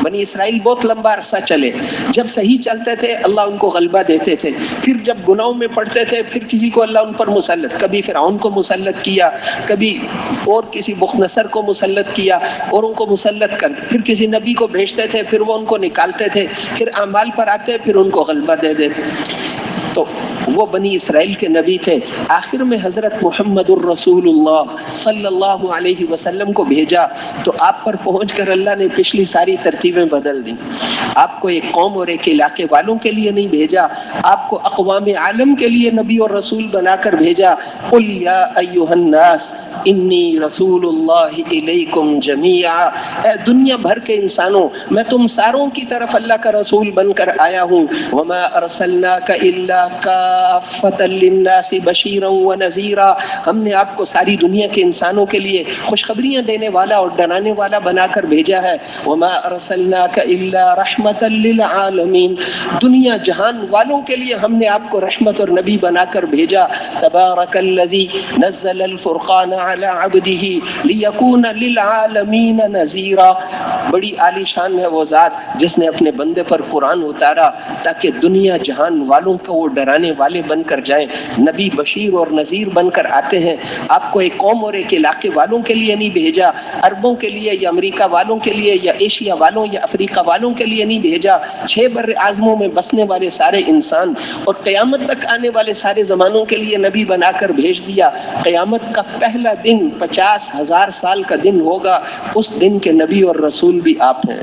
بنی اسرائیل بہت لمبا عرصہ چلے، جب صحیح چلتے تھے اللہ ان کو غلبہ دیتے تھے، پھر جب گناہوں میں پڑتے تھے پھر کسی کو اللہ ان پر مسلط، کبھی فرعون کو مسلط کیا، کبھی اور کسی بختنصر کو مسلط کیا، اوروں کو مسلط کر، پھر کسی نبی کو بھیجتے تھے، پھر وہ ان کو نکالتے تھے، پھر اعمال پر آتے، پھر ان کو غلبہ دے دیتے۔ تو وہ بنی اسرائیل کے نبی تھے۔ آخر میں حضرت محمد الرسول اللہ صلی اللہ علیہ وسلم کو بھیجا تو آپ پر پہنچ کر اللہ نے پچھلی ساری ترتیبیں بدل دیں۔ آپ کو ایک قوم اور ایک علاقے والوں کے لیے نہیں بھیجا، آپ کو اقوام عالم کے لیے نبی اور رسول بنا کر بھیجا۔ قل یا ایھا الناس انی رسول اللہ الیکم جمیعا، اے دنیا بھر کے انسانوں میں تم ساروں کی طرف اللہ کا رسول بن کر آیا ہوں۔ وما ارسلناک الا کافۃ للناس بشیرا ونذیرا، ہم نے آپ کو ساری دنیا کے انسانوں کے لیے خوشخبریاں دینے والا اور ڈرانے والا بنا کر بھیجا ہے۔ وما ارسلناک الا رحمۃ للعالمین، دنیا جہان والوں کے لیے ہم نے آپ کو رحمت اور نبی بنا کر بھیجا۔ تبارک الذی نزل الفرقان علی عبدہ لیکون للعالمین نذیرا، بڑی عالی شان ہے وہ ذات جس نے اپنے بندے پر قرآن اتارا تاکہ دنیا جہان والوں کو وہ ڈرانے والے بن کر جائیں۔ نبی بشیر اور نذیر بن کر آتے ہیں۔ آپ کو ایک قوم اور ایک علاقے والوں کے لیے نہیں بھیجا، عربوں کے لیے یا امریکہ والوں کے لیے یا ایشیا والوں یا افریقہ والوں کے لیے نہیں بھیجا، 6 بر اعظموں میں بسنے والے سارے انسان اور قیامت تک آنے والے سارے زمانوں کے لیے نبی بنا کر بھیج دیا۔ قیامت کا پہلا دن 50,000 سال کا دن ہوگا، اس دن کے نبی اور رسول بھی آپ ہیں۔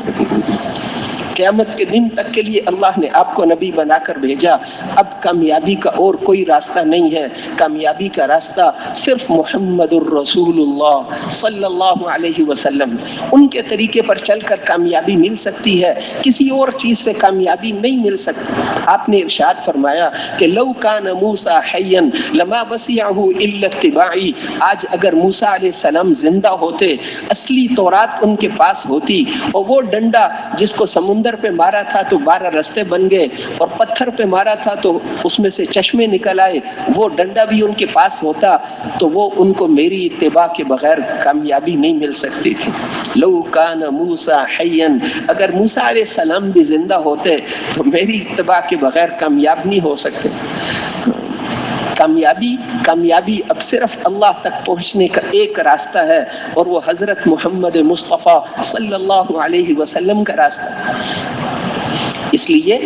قیامت کے دن تک کے لیے اللہ نے آپ کو نبی بنا کر بھیجا۔ اب کامیابی کا اور کوئی راستہ نہیں ہے، کامیابی کا راستہ صرف محمد الرسول اللہ صلی اللہ علیہ وسلم، ان کے طریقے پر چل کر کامیابی مل سکتی ہے، کسی اور چیز سے کامیابی نہیں مل سکتی۔ آپ نے ارشاد فرمایا کہ لو کان موسیٰ حیا لما وسعہ الا اتباعی، آج اگر موسیٰ علیہ السلام زندہ ہوتے، اصلی تورات ان کے پاس ہوتی، اور وہ ڈنڈا جس کو سمندر پہ مارا تھا تو 12 رستے بن گئے، اور پتھر پہ مارا تھا تو اس میں سے چشمے نکل آئے، وہ ڈنڈا بھی ان کے پاس ہوتا تو وہ ان کو میری اتباع کے بغیر کامیابی نہیں مل سکتی تھی۔ لو کان موسیٰ حیا، اگر موسیٰ علیہ السلام بھی زندہ ہوتے تو میری اتباع کے بغیر کامیاب نہیں ہو سکتے۔ کامیابی اب صرف اللہ تک پہنچنے کا ایک راستہ ہے، اور وہ حضرت محمد مصطفیٰ صلی اللہ علیہ وسلم کا راستہ ہے۔ اس لیے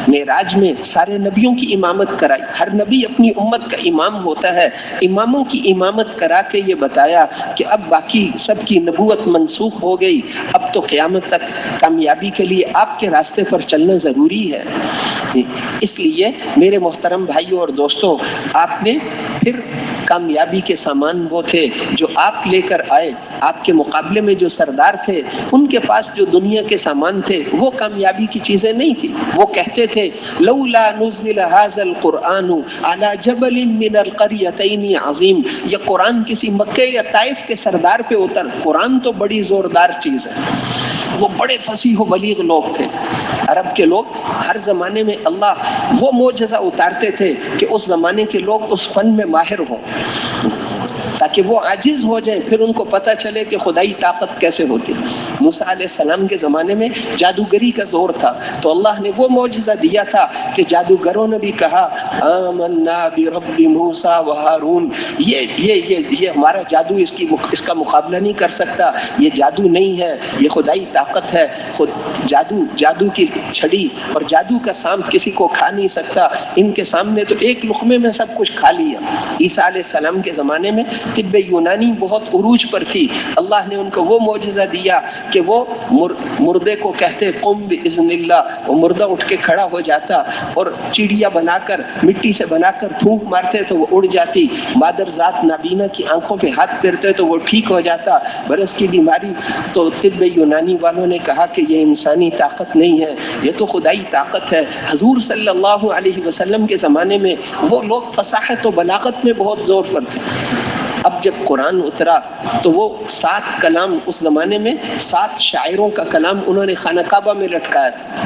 معراج میں سارے نبیوں کی امامت کرائی، ہر نبی اپنی امت کا امام ہوتا ہے، اماموں کی امامت کرا کے یہ بتایا کہ اب باقی سب کی نبوت منسوخ ہو گئی، اب تو قیامت تک کامیابی کے لیے آپ کے راستے پر چلنا ضروری ہے۔ اس لیے میرے محترم بھائیوں اور دوستوں، آپ نے پھر کامیابی کے سامان وہ تھے جو آپ لے کر آئے، آپ کے مقابلے میں جو سردار تھے ان کے پاس جو دنیا کے سامان تھے وہ کامیابی کی چیزیں نہیں تھی. وہ کہتے تھے لولا نزل هذا القرآن على جبل من القريتين عظیم، یہ قرآن کسی مکے یا طائف کے سردار پہ اتر. قرآن تو بڑی زوردار چیز ہے. وہ بڑے فصیح و بلیغ لوگ تھے. عرب کے لوگ ہر زمانے میں اللہ وہ معجزہ اتارتے تھے کہ اس زمانے کے لوگ اس فن میں ماہر ہوں تاکہ وہ عاجز ہو جائیں، پھر ان کو پتہ چلے کہ خدائی طاقت کیسے ہوتی. موسیٰ علیہ السلام کے زمانے میں جادوگری کا زور تھا تو اللہ نے وہ معجزہ دیا تھا کہ جادوگروں نے بھی کہا آمنا برب موسیٰ و ہارون، یہ ہمارا جادو اس کا مقابلہ نہیں کر سکتا، یہ جادو نہیں ہے، یہ خدائی طاقت ہے. خود جادو کی چھڑی اور جادو کا سانپ کسی کو کھا نہیں سکتا. ان کے سامنے تو ایک لقمے میں سب کچھ کھا لیا. عیسیٰ علیہ السلام کے زمانے میں طب یونانی بہت عروج پر تھی. اللہ نے ان کو وہ معجزہ دیا کہ وہ مردے کو کہتے قم باذن اللہ، وہ مردہ اٹھ کے کھڑا ہو جاتا، اور چڑیا بنا کر مٹی سے بنا کر پھونک مارتے تو وہ اڑ جاتی. مادر ذات نابینا کی آنکھوں پہ ہاتھ پھیرتے تو وہ ٹھیک ہو جاتا. برس کی بیماری تو طب یونانی والوں نے کہا کہ یہ انسانی طاقت نہیں ہے، یہ تو خدائی طاقت ہے. حضور صلی اللہ علیہ وسلم کے زمانے میں وہ لوگ فصاحت و بلاغت میں بہت زور پر تھے. اب جب قرآن اترا تو وہ 7 کلام اس زمانے میں 7 شاعروں کا کلام انہوں نے خانہ کعبہ میں لٹکایا تھا.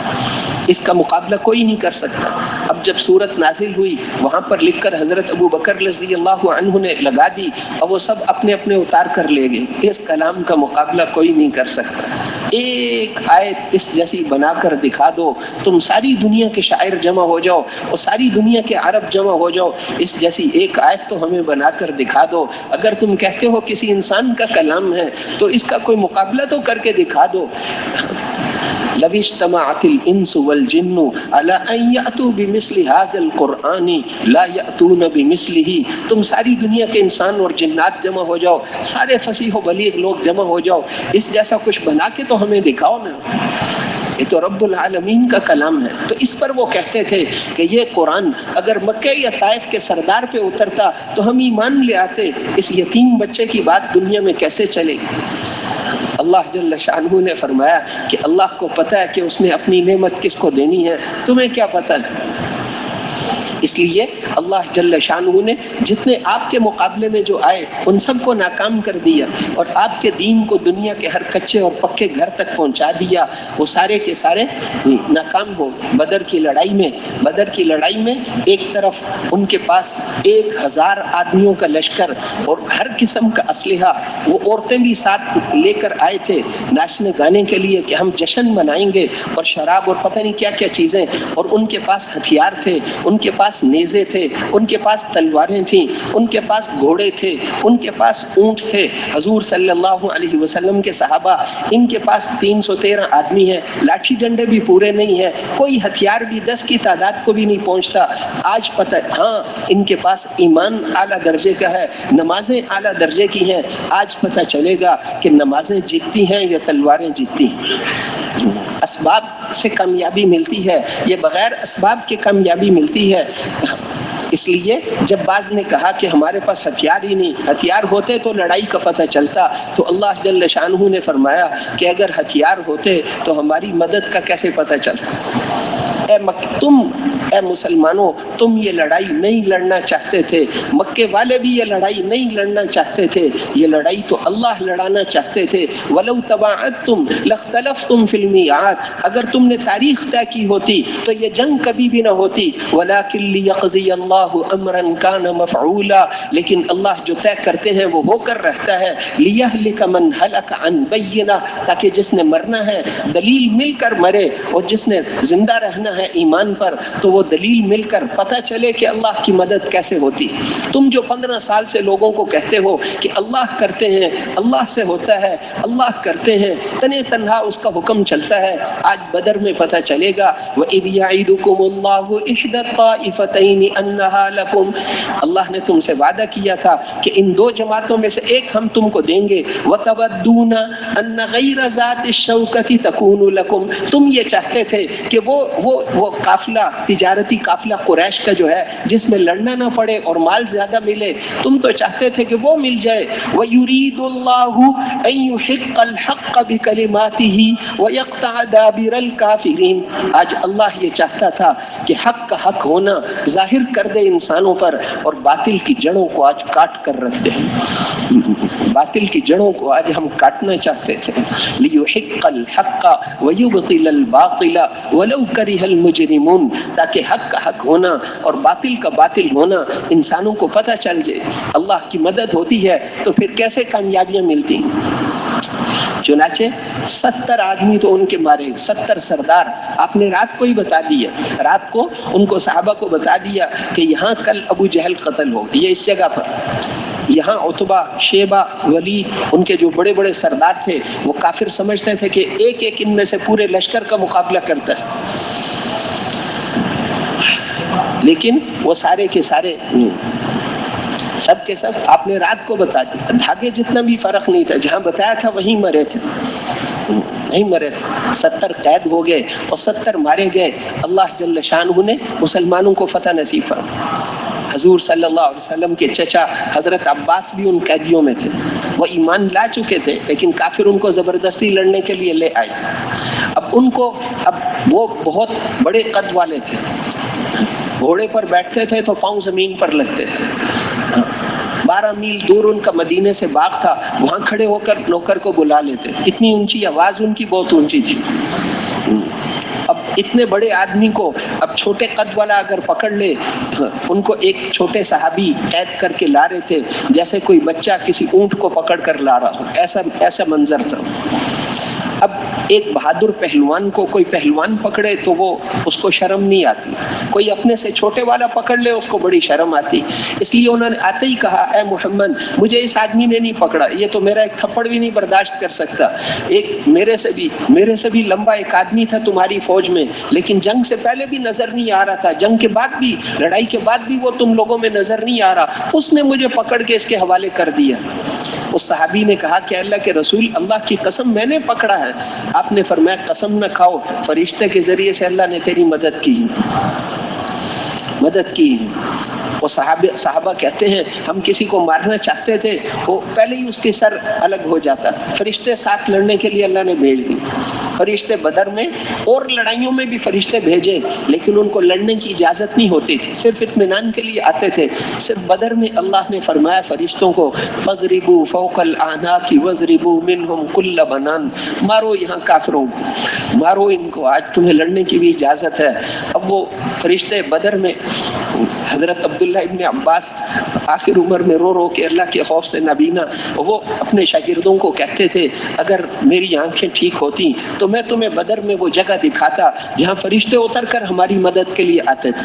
اس کا مقابلہ کوئی نہیں کر سکتا. اب جب سورت نازل ہوئی وہاں پر لکھ کر حضرت ابو بکر رضی اللہ عنہ نے لگا دی اور وہ سب اپنے اپنے اتار کر لے گئے. اس کلام کا مقابلہ کوئی نہیں کر سکتا. ایک آیت اس جیسی بنا کر دکھا دو، تم ساری دنیا کے شاعر جمع ہو جاؤ اور ساری دنیا کے عرب جمع ہو جاؤ، اس جیسی ایک آیت تو ہمیں بنا کر دکھا دو. اگر تم کہتے ہو کسی انسان کا کلام ہے تو اس کا کوئی مقابلہ تو کر کے دکھا دو. لو اجتمعت الانس والجن على ان ياتوا بمثل هذا القران لا ياتون بمثله. تم ساری دنیا کے انسان اور جنات جمع ہو جاؤ، سارے فصیح و بلیغ لوگ جمع ہو جاؤ، اس جیسا کچھ بنا کے تو ہمیں دکھاؤ نا. یہ تو رب العالمین کا کلام ہے. تو اس پر وہ کہتے تھے کہ یہ قرآن اگر مکہ یا طائف کے سردار پہ اترتا تو ہم ایمان لے آتے. اس یتیم بچے کی بات دنیا میں کیسے چلے گی؟ اللہ جل شانہ نے فرمایا کہ اللہ کو پتہ ہے کہ اس نے اپنی نعمت کس کو دینی ہے، تمہیں کیا پتہ ہے؟ اس لیے اللہ جل شانہ نے جتنے آپ کے مقابلے میں جو آئے ان سب کو ناکام کر دیا اور آپ کے دین کو دنیا کے ہر کچے اور پکے گھر تک پہنچا دیا. وہ سارے کے سارے ناکام ہو. بدر کی لڑائی میں ایک طرف ان کے پاس 1000 آدمیوں کا لشکر اور ہر قسم کا اسلحہ، وہ عورتیں بھی ساتھ لے کر آئے تھے ناچنے گانے کے لیے کہ ہم جشن منائیں گے، اور شراب اور پتہ نہیں کیا کیا چیزیں. اور ان کے پاس ہتھیار تھے، ان کے پاس نیزے تھے، ان کے پاس تلواریں تھیں، ان کے پاس گھوڑے تھے، ان کے پاس اونٹ تھے. حضور صلی اللہ علیہ وسلم کے صحابہ، ان کے پاس 313 آدمی ہیں، لاٹھی ڈنڈے بھی پورے نہیں ہیں، کوئی ہتھیار بھی 10 کی تعداد کو بھی نہیں پہنچتا. آج پتہ ہاں ان کے پاس ایمان اعلیٰ درجے کا ہے، نمازیں اعلیٰ درجے کی ہیں. آج پتہ چلے گا کہ نمازیں جیتتی ہیں یا تلواریں جیتتی ہیں. اسباب سے کامیابی ملتی ہے، یہ بغیر اسباب کے کامیابی ملتی ہے. اس لیے جب بعض نے کہا کہ ہمارے پاس ہتھیار ہی نہیں، ہتھیار ہوتے تو لڑائی کا پتہ چلتا، تو اللہ جل شانہ نے فرمایا کہ اگر ہتھیار ہوتے تو ہماری مدد کا کیسے پتہ چلتا؟ اے مسلمانوں، تم یہ لڑائی نہیں لڑنا چاہتے تھے، مکے والے بھی یہ لڑائی نہیں لڑنا چاہتے تھے، یہ لڑائی تو اللہ لڑانا چاہتے تھے. وَلَوْ تَوَاعَدْتُمْ لَاخْتَلَفْتُمْ فِي الْمِيعَادِ. اگر تم نے تاریخ طے کی ہوتی تو یہ جنگ کبھی بھی نہ ہوتی. وَلَكِنْ لِيَقْضِيَ اللَّهُ أَمْرًا كَانَ مَفْعُولًا. لیکن اللہ جو طے کرتے ہیں وہ ہو کر رہتا ہے. لِيَهْلِكَ مَنْ هَلَكَ عَنْ بَيِّنَةٍ. تاکہ جس نے مرنا ہے دلیل مل کر مرے، اور جس نے زندہ رہنا ہے ایمان پر تو وہ دلیل مل کر پتہ چلے کہ اللہ کی مدد کیسے ہوتی. تم جو 15 سال سے لوگوں کو کہتے ہو کہ اللہ کرتے ہیں، اللہ سے ہوتا ہے، اللہ کرتے ہیں، تنے تنہا اس کا حکم چلتا ہے، آج بدر میں پتہ چلے گا. وَإِذْ يَعِدُكُمُ اللَّهُ إِحْدَى الطَّائِفَتَيْنِ أَنَّهَا لَكُمْ. اللہ نے تم سے وعدہ کیا تھا کہ ان 2 جماعتوں میں سے ایک ہم تم کو دیں گے. وَتَوَدُّونَ أَنَّ غَيْرَ ذَاتِ الشَّوْكَةِ تَكُونُ لَكُمْ. تم یہ چاہتے تھے کہ وہ وہ قافلہ, تجارتی قافلہ قریش کا جو ہے, جس میں لڑنا نہ پڑے اور مال زیادہ ملے, تم تو چاہتے تھے کہ وہ مل جائے. وَيُرِيدُ اللَّهُ أَن يُحِقَّ الْحَقَّ بِكَلِمَاتِهِ وَيَقْطَعَ دَابِرَ الْكَافِرِينَ. آج اللہ یہ چاہتا تھا کہ حق کا حق ہونا ظاہر کر دے انسانوں پر, اور باطل کی جڑوں کو آج کاٹ کر رکھ دے. باطل کی جڑوں کو آج ہم کاٹنا چاہتے تھے. لِيُحِقَّ الْحَقَّ وَيُبْطِلَ الْبَاطِلَ وَلَوْ كَرِهَ الْمُجْرِمُونَ. تاکہ حق کا حق ہونا اور باطل کا باطل ہونا انسانوں کو پتہ چل جائے. اللہ کی مدد ہوتی ہے تو پھر کیسے کامیابیاں ملتی ہیں. چنانچہ 70 آدمی تو ان کے مارے, 70 سردار آپ نے رات کو ہی بتا دیا. رات کو ان کو صحابہ کو بتا دیا کہ یہاں کل ابو جہل قتل ہو, یہ اس جگہ پر. یہاں عتبہ, شیبہ, ولید, ان کے جو بڑے بڑے سردار تھے, وہ کافر سمجھتے تھے کہ ایک ایک ان میں سے پورے لشکر کا مقابلہ کرتا ہے, لیکن وہ سارے کے سارے سب کے سب آپ نے رات کو بتا دیا. دھاگے جتنا بھی فرق نہیں تھا, جہاں بتایا تھا وہیں مرے تھے, نہیں مرے تھے. 70 قید ہو گئے اور 70 مارے گئے. اللہ جل شانہ نے مسلمانوں کو فتح نصیب فرمایا. حضور صلی اللہ علیہ وسلم کے چچا حضرت عباس بھی ان قیدیوں میں تھے. وہ ایمان لا چکے تھے, لیکن کافر ان کو زبردستی لڑنے کے لیے لے آئے تھے. اب وہ بہت بڑے قد والے تھے, گھوڑے پر بیٹھتے تھے تو پاؤں زمین پر لگتے تھے. 12 میل دور ان کا مدینے سے باغ تھا, وہاں کھڑے ہو کر نوکر کو بلا لیتے. اتنی اونچی آواز ان کی, بہت اونچی تھی. اب اتنے بڑے آدمی کو اب چھوٹے قد والا اگر پکڑ لے, ان کو ایک چھوٹے صحابی قید کر کے لا رہے تھے جیسے کوئی بچہ کسی اونٹ کو پکڑ کر لا رہا ہو, ایسا منظر تھا. اب ایک بہادر پہلوان کو کوئی پہلوان پکڑے تو وہ اس کو شرم نہیں آتی, کوئی اپنے سے چھوٹے والا پکڑ لے اس کو بڑی شرم آتی. اس لیے انہوں نے آتے ہی کہا, اے محمد, مجھے اس آدمی نے نہیں پکڑا, یہ تو میرا ایک تھپڑ بھی نہیں برداشت کر سکتا. ایک میرے سے بھی لمبا ایک آدمی تھا تمہاری فوج میں, لیکن جنگ سے پہلے بھی نظر نہیں آ رہا تھا, جنگ کے بعد بھی, لڑائی کے بعد بھی وہ تم لوگوں میں نظر نہیں آ رہا, اس نے مجھے پکڑ کے اس کے حوالے کر دیا. اس صحابی نے کہا کہ اللہ کے رسول, اللہ کی قسم میں نے پکڑا ہے. آپ نے فرمایا قسم نہ کھاؤ, فرشتے کے ذریعے سے اللہ نے تیری مدد کی. وہ صحابہ کہتے ہیں ہم کسی کو مارنا چاہتے تھے, وہ پہلے ہی اس کے سر الگ ہو جاتا تھا. فرشتے ساتھ لڑنے کے لیے اللہ نے بھیج دی. فرشتے بدر میں اور لڑائیوں میں بھی فرشتے بھیجے, لیکن ان کو لڑنے کی اجازت نہیں ہوتی تھی, صرف اطمینان کے لیے آتے تھے. صرف بدر میں اللہ نے فرمایا فرشتوں کو, فَضْرِبُوا فَوْقَ الْأَعْنَاقِ وَاضْرِبُوا مِنْهُمْ كُلَّ بَنَانٍ, مارو یہاں کافروں کو, مارو ان کو, آج تمہیں لڑنے کی بھی اجازت ہے. اب وہ فرشتے بدر میں, حضرت عبداللہ ابن عباس آخر عمر میں رو رو کے اللہ کے خوف سے نابینا, وہ اپنے شاگردوں کو کہتے تھے اگر میری آنکھیں ٹھیک ہوتی تو میں تمہیں بدر میں وہ جگہ دکھاتا جہاں فرشتے اتر کر ہماری مدد کے لیے آتے تھے.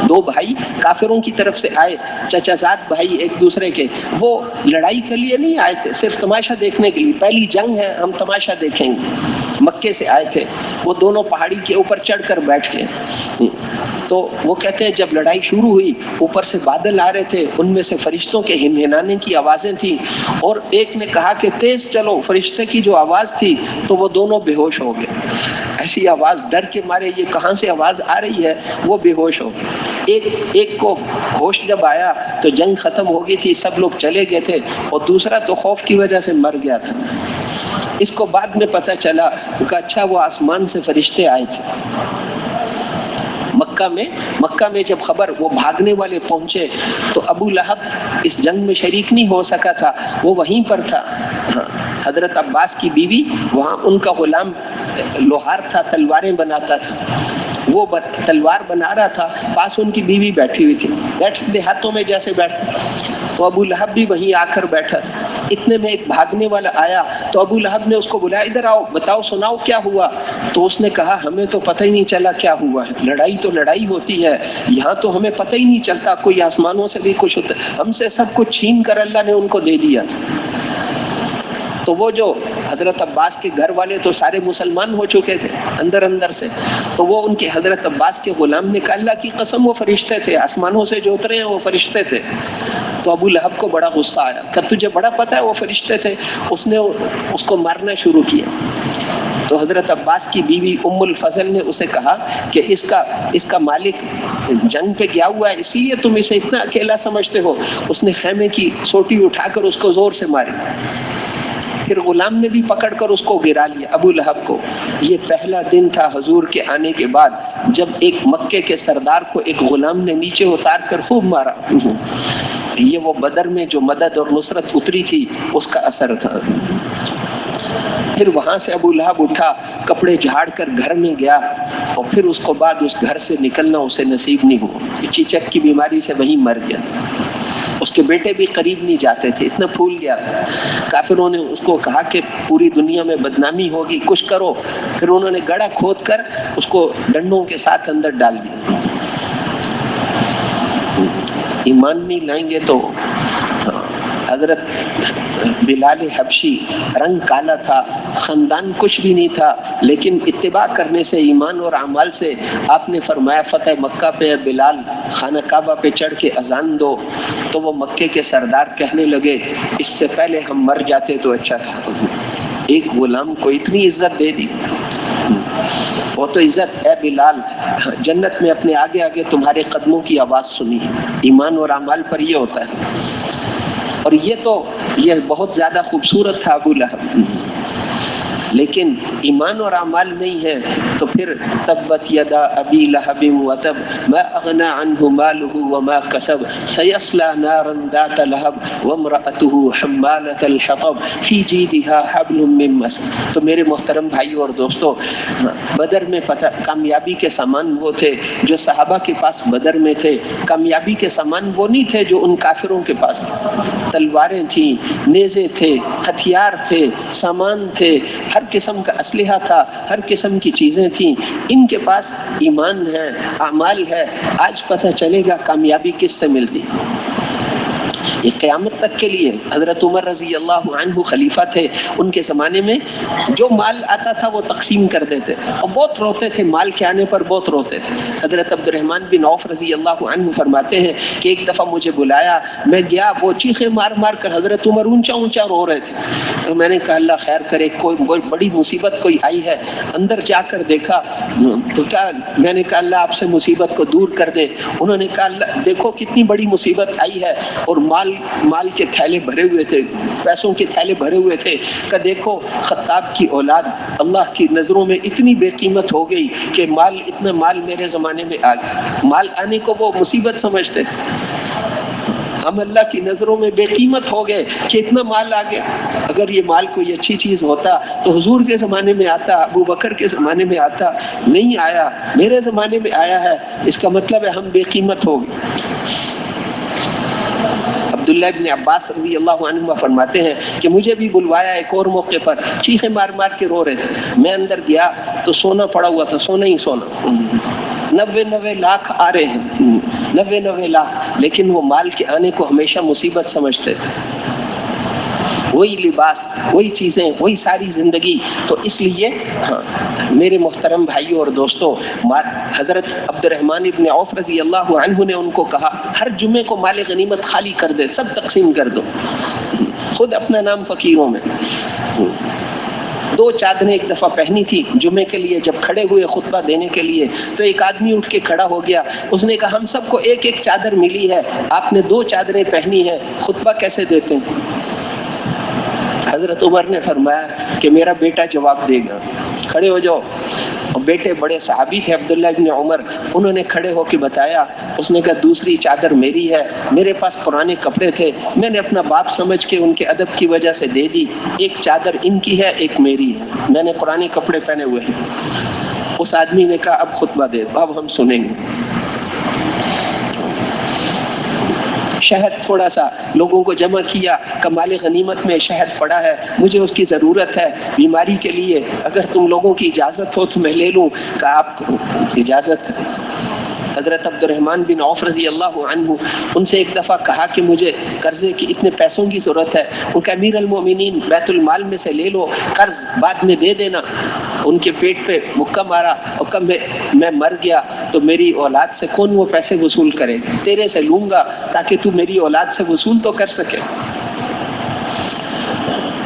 2 بھائی کافروں کی طرف سے آئے, چچا زاد بھائی ایک دوسرے کے, وہ لڑائی کے لیے نہیں آئے تھے, صرف تماشا دیکھنے کے لیے, پہلی جنگ ہے ہم تماشا دیکھیں گے. مکے سے آئے تھے, وہ دونوں پہاڑی کے اوپر چڑھ کر بیٹھ گئے. تو وہ کہتے ہیں جب لڑائی شروع ہوئی, اوپر سے بادل آ رہے تھے, ان میں سے فرشتوں کے ہنہنانے کی آوازیں تھیں, اور ایک نے کہا کہ تیز چلو. فرشتے کی جو آواز تھی تو وہ دونوں بے ہوش ہو گئے. ایسی آواز, ڈر کے مارے یہ کہاں سے آواز آ رہی ہے, وہ بے ہوش ہو گئے. ایک کو ہوش جب آیا تو جنگ ختم ہو گئی تھی, سب لوگ چلے گئے تھے, اور دوسرا تو خوف کی وجہ سے مر گیا تھا. اس کو بعد میں پتہ چلا کہ اچھا وہ آسمان سے فرشتے آئے تھے. مکہ میں جب خبر, وہ بھاگنے والے پہنچے تو ابو لہب اس جنگ میں شریک نہیں ہو سکا تھا, وہ وہیں پر تھا. حضرت عباس کی بیوی, وہاں ان کا غلام لوہار تھا, تلواریں بناتا تھا, وہ تلوار بنا رہا تھا, پاس ان کی بیوی بیٹھی ہوئی تھی, دیہاتوں میں جیسے بیٹھے, تو ابو لہب بھی وہیں آ کر بیٹھا تھا. اتنے میں ایک بھاگنے والا آیا تو ابو لہب نے اس کو بلایا, ادھر آؤ, بتاؤ سناؤ کیا ہوا. تو اس نے کہا ہمیں تو پتہ ہی نہیں چلا کیا ہوا ہے, لڑائی تو لڑائی ہوتی ہے, یہاں تو ہمیں پتہ ہی نہیں چلتا, کوئی آسمانوں سے بھی کچھ ہوتا, ہم سے سب کچھ چھین کر اللہ نے ان کو دے دیا تھا. تو وہ جو حضرت عباس کے گھر والے تو سارے مسلمان ہو چکے تھے اندر سے, تو وہ ان کے حضرت عباس کے غلام نے کہا اللہ کی قسم وہ فرشتے تھے, آسمانوں سے جو اترے ہیں وہ فرشتے تھے. تو ابو لہب کو بڑا غصہ آیا کہ تجھے بڑا پتہ ہے وہ فرشتے تھے. اس نے اس کو مارنا شروع کیا. تو حضرت عباس کی بیوی ام الفضل نے اسے کہا کہ اس کا مالک جنگ پہ گیا ہوا ہے، اس لیے تم اسے اتنا اکیلا سمجھتے ہو۔ اس نے خیمے کی سوٹی اٹھا کر اس کو زور سے ماری، پھر غلام نے بھی پکڑ کر اس کو گرا لیا، ابو لہب کو۔ یہ پہلا دن تھا حضور کے آنے کے بعد جب ایک مکے کے سردار کو ایک غلام نے نیچے اتار کر خوب مارا۔ یہ وہ بدر میں جو مدد اور نصرت اتری تھی اس کا اثر تھا۔ پھر وہاں سے ابو لہب اٹھا، کپڑے جھاڑ کر گھر میں گیا، اور پھر اس کو بعد اس گھر سے نکلنا اسے نصیب نہیں ہوا، چیچک کی بیماری سے وہیں مر گیا۔ اس کے بیٹے بھی قریب نہیں جاتے تھے، اتنا پھول گیا تھا۔ کافروں نے اس کو کہا کہ پوری دنیا میں بدنامی ہوگی، کچھ کرو۔ پھر انہوں نے گڑھا کھود کر اس کو ڈنڈوں کے ساتھ اندر ڈال دیا۔ ایمان نہیں لائیں گے تو حضرت بلال حبشی رنگ کالا تھا، خاندان کچھ بھی نہیں تھا، لیکن اتباع کرنے سے، ایمان اور اعمال سے آپ نے فرمایا فتح مکہ پہ بلال خانہ کعبہ پہ چڑھ کے اذان دو، تو وہ مکے کے سردار کہنے لگے اس سے پہلے ہم مر جاتے تو اچھا تھا۔ ایک غلام کو اتنی عزت دے دی، وہ تو عزت اے بلال، جنت میں اپنے آگے آگے تمہارے قدموں کی آواز سنی۔ ایمان اور اعمال پر یہ ہوتا ہے۔ اور یہ بہت زیادہ خوبصورت تھا ابو لہب، لیکن ایمان اور اعمال نہیں ہے تو پھر تبت یدا ابی لہب وتب ما اغنى عنه ماله وما كسب سيصلى نارا ذات لهب وامرأته حمالة الحطب في جيدها حبل من مسد۔ تو میرے محترم بھائیو اور دوستو، بدر میں کامیابی کے سامان وہ تھے جو صحابہ کے پاس بدر میں تھے، کامیابی کے سامان وہ نہیں تھے جو ان کافروں کے پاس تھے۔ تلواریں تھیں، نیزے تھے، ہتھیار تھے، سامان تھے، ہر قسم کا اسلحہ تھا، ہر قسم کی چیزیں تھیں۔ ان کے پاس ایمان ہے، اعمال ہے۔ آج پتہ چلے گا کامیابی کس سے ملتی۔ یہ قیامت تک کے لیے۔ حضرت عمر رضی اللہ عنہ خلیفہ تھے، ان کے زمانے میں جو مال آتا تھا وہ تقسیم کر دیتے اور بہت روتے تھے، مال کے آنے پر بہت روتے تھے۔ حضرت عبد الرحمن بن عوف رضی اللہ عنہ فرماتے ہیں کہ ایک دفعہ مجھے بلایا، میں گیا، وہ چیخیں مار مار کر حضرت عمر اونچا اونچا رو رہے تھے۔ تو میں نے کہا اللہ خیر کرے، کوئی بڑی مصیبت کوئی آئی ہے۔ اندر جا کر دیکھا تو کیا، میں نے کہا اللہ آپ سے مصیبت کو دور کر دے۔ انہوں نے کہا اللہ دیکھو کتنی بڑی مصیبت آئی ہے، اور مال کے تھیلے بھرے ہوئے تھے، پیسوں کے تھیلے بھرے ہوئے تھے۔ کہ دیکھو خطاب کی اولاد اللہ کی نظروں میں اتنی بے قیمت ہو گئی کہ اتنا مال میرے زمانے میں آ گیا۔ مال آنے کو وہ مصیبت سمجھتے تھے، ہم اللہ کی نظروں میں بے قیمت ہو گئے کہ اتنا مال آ گیا۔ اگر یہ مال کوئی اچھی چیز ہوتا تو حضور کے زمانے میں آتا، ابو بکر کے زمانے میں آتا، نہیں آیا، میرے زمانے میں آیا ہے، اس کا مطلب ہے ہم بے قیمت ہو گئے۔ عبداللہ ابن عباس رضی اللہ عنہ فرماتے ہیں کہ مجھے بھی بلوایا ایک اور موقع پر، چیخیں مار مار کے رو رہے تھے۔ میں اندر گیا تو سونا پڑا ہوا تھا، سونا ہی سونا، 90 لاکھ آ رہے ہیں، 90 لاکھ، لیکن وہ مال کے آنے کو ہمیشہ مصیبت سمجھتے تھے۔ وہی لباس، وہی چیزیں، وہی ساری زندگی۔ تو اس لیے میرے محترم بھائیوں اور دوستوں، حضرت عبد الرحمن ابن عوف رضی اللہ عنہ نے ان کو کہا ہر جمعے کو مال غنیمت خالی کر دے، سب تقسیم کر دو، خود اپنا نام فقیروں میں۔ 2 چادریں ایک دفعہ پہنی تھی جمعے کے لیے، جب کھڑے ہوئے خطبہ دینے کے لیے تو ایک آدمی اٹھ کے کھڑا ہو گیا، اس نے کہا ہم سب کو ایک ایک چادر ملی ہے، آپ نے 2 چادریں پہنی ہیں، خطبہ کیسے دیتے ہیں؟ حضرت عمر نے فرمایا کہ میرا بیٹا جواب دے گا، کھڑے ہو جاؤ۔ اور بیٹے بڑے صحابی تھے عبداللہ ابن عمر، انہوں نے کھڑے ہو کے بتایا، اس نے کہا دوسری چادر میری ہے، میرے پاس پرانے کپڑے تھے، میں نے اپنا باپ سمجھ کے ان کے ادب کی وجہ سے دے دی، ایک چادر ان کی ہے ایک میری ہے، میں نے پرانے کپڑے پہنے ہوئے ہیں۔ اس آدمی نے کہا اب خطبہ دے، اب ہم سنیں گے۔ شہد تھوڑا سا لوگوں کو جمع کیا، کمال غنیمت میں شہد پڑا ہے، مجھے اس کی ضرورت ہے بیماری کے لیے، اگر تم لوگوں کی اجازت ہو تو میں لے لوں۔ کہ آپ کو اجازت ہے؟ حضرت عبد الرحمن بن عوف رضی اللہ عنہ ان سے ایک دفعہ کہا کہ مجھے قرضے کی اتنے پیسوں کی ضرورت ہے، ان کا امیر المومنین بیت المال میں سے لے لو، قرض بعد میں دے دینا۔ ان کے پیٹ پہ مکہ مارا اور کہا میں مر گیا تو میری اولاد سے کون وہ پیسے وصول کرے، تیرے سے لوں گا تاکہ تو میری اولاد سے وصول تو کر سکے۔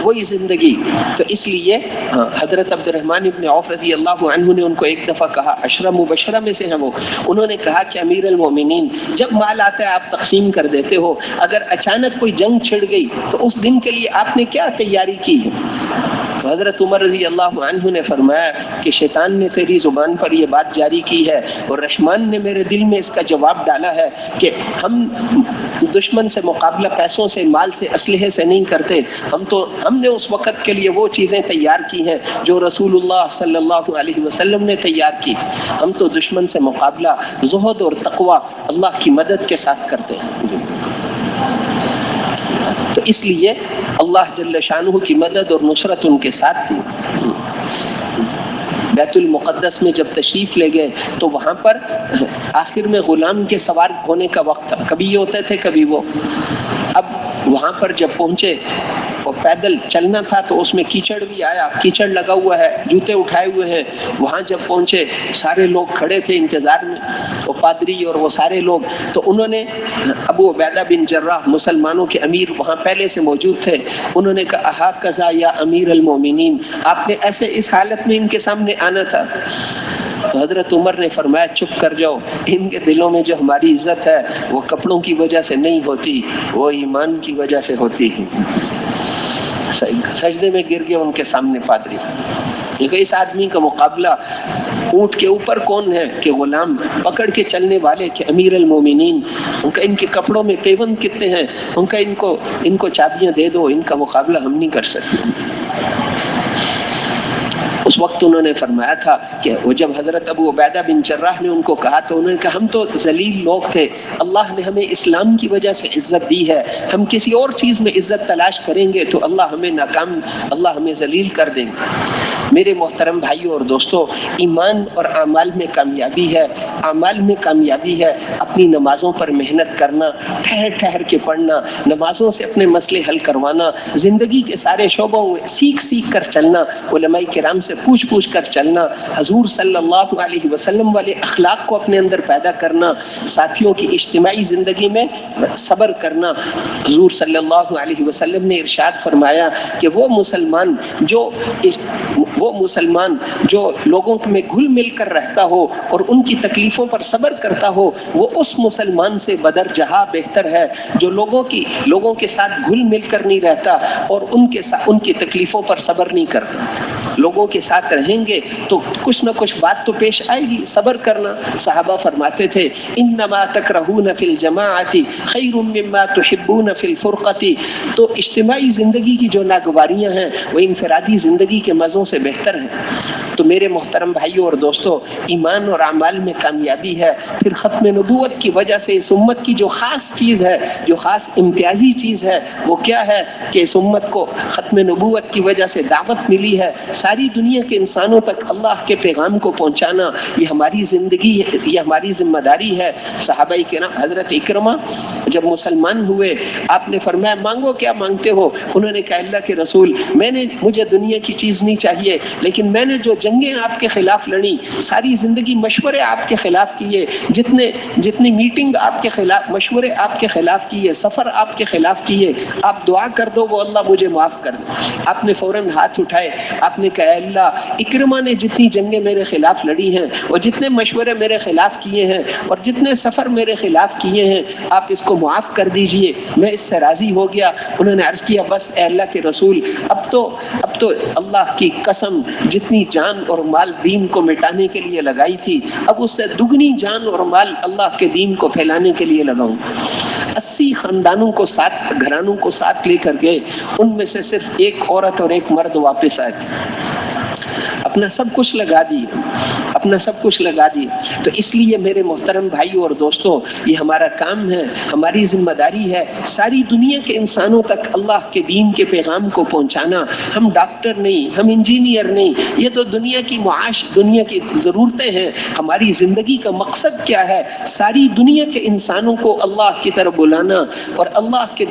وہی زندگی. تو اس لیے حضرت عبد الرحمن ابن عوف رضی اللہ عنہ نے ان کو ایک دفعہ کہا، عشرہ مبشرہ میں سے ہیں وہ، انہوں نے کہا کہ امیر المومنین جب مال آتا ہے آپ تقسیم کر دیتے ہو، اگر اچانک کوئی جنگ چھڑ گئی تو اس دن کے لیے آپ نے کیا تیاری کی ہے؟ تو حضرت عمر رضی اللہ عنہ نے فرمایا کہ شیطان نے تیری زبان پر یہ بات جاری کی ہے اور رحمان نے میرے دل میں اس کا جواب ڈالا ہے کہ ہم دشمن سے مقابلہ پیسوں سے، مال سے، اسلحے سے نہیں کرتے. ہم نے اس وقت کے لیے وہ چیزیں تیار کی ہیں جو رسول اللہ صلی اللہ علیہ وسلم نے تیار کی. ہم تو دشمن سے مقابلہ زہد اور تقوی اللہ کی مدد کے ساتھ کرتے ہیں. تو اس لیے اللہ جل شانہ کی مدد اور نصرت ان کے ساتھ تھی. بیت المقدس میں جب تشریف لے گئے تو وہاں پر آخر میں غلام کے سوار ہونے کا وقت تھا، کبھی یہ ہوتے تھے کبھی وہ. اب وہاں پر جب پہنچے اور پیدل چلنا تھا تو اس میں کیچڑ بھی آیا، کیچڑ لگا ہوا ہے، جوتے اٹھائے ہوئے ہیں. وہاں جب پہنچے سارے لوگ کھڑے تھے انتظار میں، وہ پادری اور وہ سارے لوگ. تو انہوں نے ابو عبیدہ بن جراح مسلمانوں کے امیر وہاں پہلے سے موجود تھے، انہوں نے کہا اہا قضا یا امیر المومنین، آپ نے ایسے اس حالت میں ان کے سامنے آنا تھا. تو حضرت عمر نے فرمایا چپ کر جاؤ، ان کے دلوں میں جو ہماری عزت ہے وہ کپڑوں کی وجہ سے نہیں ہوتی، وہ ایمان کی وجہ سے ہوتی ہے. سجدے میں گر گئے ان کے سامنے پادری. کیونکہ اس آدمی کا مقابلہ اونٹ کے اوپر کون ہے کہ غلام پکڑ کے چلنے والے کہ امیر المومنین. ان کا ان کے کپڑوں میں پیوند کتنے ہیں، ان کو چابیاں دے دو، ان کا مقابلہ ہم نہیں کر سکتے. اس وقت انہوں نے فرمایا تھا کہ وہ جب حضرت ابو عبیدہ بن جراح نے ان کو کہا تو انہوں نے کہا ہم تو ذلیل لوگ تھے، اللہ نے ہمیں اسلام کی وجہ سے عزت دی ہے، ہم کسی اور چیز میں عزت تلاش کریں گے تو اللہ ہمیں ذلیل کر دیں گے. میرے محترم بھائیوں اور دوستو، ایمان اور اعمال میں کامیابی ہے. اعمال میں کامیابی ہے اپنی نمازوں پر محنت کرنا، ٹھہر ٹھہر کے پڑھنا، نمازوں سے اپنے مسئلے حل کروانا، زندگی کے سارے شعبوں میں سیکھ کر چلنا، علماء کرام سے پوچھ کر چلنا، حضور صلی اللہ علیہ وسلم والے اخلاق کو اپنے اندر پیدا کرنا، ساتھیوں کی اجتماعی زندگی میں صبر کرنا. حضور صلی اللہ علیہ وسلم نے ارشاد فرمایا کہ وہ مسلمان جو لوگوں میں گھل مل کر رہتا ہو اور ان کی تکلیفوں پر صبر کرتا ہو، وہ اس مسلمان سے بدر جہاں بہتر ہے جو لوگوں کے ساتھ گھل مل کر نہیں رہتا اور ان کی تکلیفوں پر صبر نہیں کرتا. لوگوں کے ساتھ رہیں گے تو کچھ نہ کچھ بات تو پیش آئے گی، صبر کرنا. صحابہ فرماتے تھے انما تکرہون فی الجماعۃ خیر مما تحبون فی الفرقۃ. تو اجتماعی زندگی کی جو ناگواریاں ہیں وہ انفرادی زندگی کے مزوں سے بہتر ہیں. تو میرے محترم بھائیوں اور دوستو، ایمان اور اعمال میں کامیابی ہے. پھر ختم نبوت کی وجہ سے اس امت کی جو خاص چیز ہے، جو خاص امتیازی چیز ہے، وہ کیا ہے کہ اس امت کو ختم نبوت کی وجہ سے دعوت ملی ہے ساری دنیا کے انسانوں تک اللہ کے پیغام کو پہنچانا. یہ ہماری زندگی ہے، یہ ہماری ذمہ داری ہے. صحابہ کرام حضرت اکرمہ جب مسلمان ہوئے، آپ نے فرمایا مانگو کیا مانگتے ہو؟ انہوں نے کہا اللہ کے رسول، مجھے دنیا کی چیز نہیں چاہیے، لیکن میں نے جو جنگیں آپ کے خلاف لڑی، ساری زندگی مشورے آپ کے خلاف کیے، جتنی میٹنگ آپ کے خلاف، مشورے آپ کے خلاف کیے، سفر آپ کے خلاف کیے، آپ دعا کر دو وہ اللہ مجھے معاف کر دے. آپ نے فوراً ہاتھ اٹھائے، آپ نے کہا اللہ، اکرمہ نے جتنی جنگیں میرے خلاف لڑی ہیں اور جتنے مشورے میرے خلاف کیے ہیں اور جتنے سفر میرے خلاف کیے ہیں، آپ اس کو معاف کر دیجئے، میں اس سے راضی ہو گیا. انہوں نے عرض کیا بس اے اللہ کے رسول، اب تو اللہ کی قسم، جتنی جان اور مال دین کو مٹانے کے لیے لگائی تھی، اب اس سے دگنی جان اور مال اللہ کے دین کو پھیلانے کے لیے لگاؤں. 80 خاندانوں کو گھرانوں کو ساتھ لے کر گئے، ان میں سے صرف ایک عورت اور ایک مرد واپس آئے تھے. اپنا سب کچھ لگا دی. تو اس لیے میرے محترم بھائیوں اور دوستوں، یہ ہمارا کام ہے، ہماری ذمہ داری ہے ساری دنیا کے انسانوں تک اللہ کے دین کے پیغام کو پہنچانا. ہم ڈاکٹر نہیں، ہم انجینئر نہیں، یہ تو دنیا کی ضرورتیں ہیں. ہماری زندگی کا مقصد کیا ہے؟ ساری دنیا کے انسانوں کو اللہ کی طرف بلانا اور اللہ کے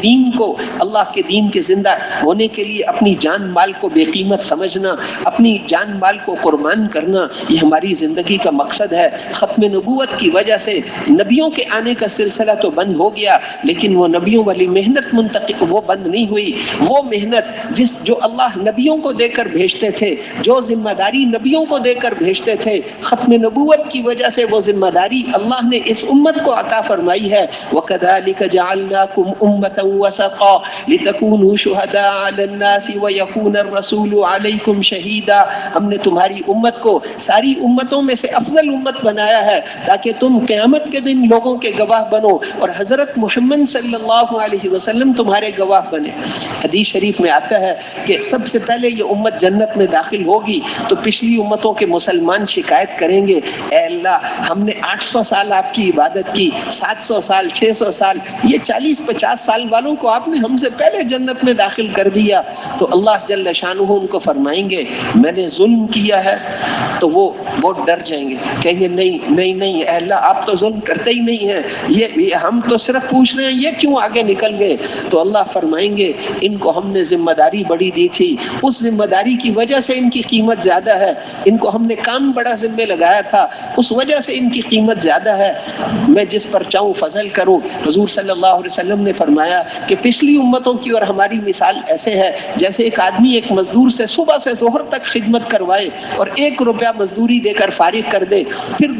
دین کے زندہ ہونے کے لیے اپنی جان مال کو بے قیمت سمجھنا، اپنی جان مال اعمال کو قربان کرنا یہ ہماری زندگی کا مقصد ہے۔ ختم نبوت کی وجہ سے نبیوں کے آنے کا سلسلہ تو بند ہو گیا، لیکن وہ نبیوں والی محنت وہ بند نہیں ہوئی۔ وہ محنت جو اللہ نبیوں کو دے کر بھیجتے تھے، جو ذمہ داری نبیوں کو دے کر بھیجتے تھے، ختم نبوت کی وجہ سے وہ ذمہ داری اللہ نے اس امت کو عطا فرمائی ہے۔ وَكَذَلِكَ جَعَلْنَاكُمْ أُمَّةً وَسَطًا لِتَكُونُوا شُهَدَاءَ عَلَى النَّاسِ وَيَكُونَ الرَّسُولُ عَلَيْكُمْ شَهِيدًا۔ ہم نے تمہاری امت کو ساری امتوں میں سے افضل امت بنایا ہے تاکہ تم قیامت کے دن لوگوں کے گواہ بنو اور حضرت محمد صلی اللہ علیہ وسلم تمہارے گواہ بنے۔ حدیث شریف میں آتا ہے کہ سب سے پہلے یہ امت جنت میں داخل ہوگی تو پچھلی امتوں کے مسلمان شکایت کریں گے، اے اللہ ہم نے 800 سال آپ کی عبادت کی، 700 سال، 600 سال، یہ 40-50 سال والوں کو آپ نے ہم سے پہلے جنت میں داخل کر دیا۔ تو اللہ جل شانہ ان کو فرمائیں گے میں نے ظلم کیا ہے، تو وہ بہت ڈر جائیں گے، کہیں گے نہیں اے اللہ آپ تو ظلم کرتے ہی نہیں ہیں، یہ ہم تو صرف پوچھ رہے ہیں یہ کیوں آگے نکل گئے؟ تو اللہ فرمائیں گے ان کو ہم نے ذمہ داری بڑی دی تھی، اس ذمہ داری کی وجہ سے ان کی قیمت زیادہ ہے، ان کو ہم نے کام بڑا ذمہ لگایا تھا اس وجہ سے ان کی قیمت زیادہ ہے، میں جس پر چاہوں فضل کروں۔ حضور صلی اللہ علیہ وسلم نے فرمایا کہ پچھلی امتوں کی اور ہماری مثال ایسے ہے جیسے ایک آدمی ایک مزدور سے صبح سے ظہر تک خدمت کروائے اور 1 روپیہ مزدوری دے کر فارغ کر دے، پھر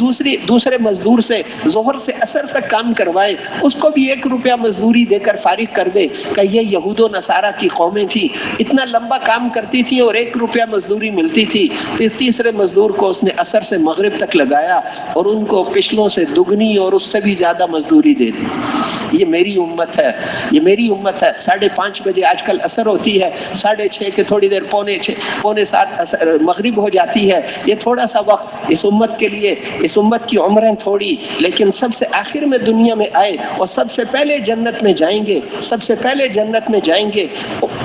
دوسرے مزدور سے ظہر سے عصر تک کام کروائے، اس کو بھی 1 روپیہ مزدوری دے کر فارغ کر دے۔ کہ یہ یہود و نصارہ کی قومیں تھیں، اتنا لمبا کام کرتی تھیں اور 1 روپیہ مزدوری ملتی تھی، تیسرے مزدور کو اس نے عصر سے مغرب تک لگایا اور ان کو پچھلوں سے دگنی اور اس سے بھی زیادہ مزدوری دے دی۔ یہ میری امت ہے، یہ میری امت ہے۔ 5:30 بجے آج کل عصر ہوتی ہے، 6:30 کے تھوڑی دیر 6:45 مغرب ہو جاتی ہے، یہ تھوڑا سا وقت اس امت کے لیے، اس امت کی عمریں تھوڑی، لیکن سب سے آخر میں دنیا میں آئے اور سب سے پہلے جنت میں جائیں گے، سب سے پہلے جنت میں جائیں گے۔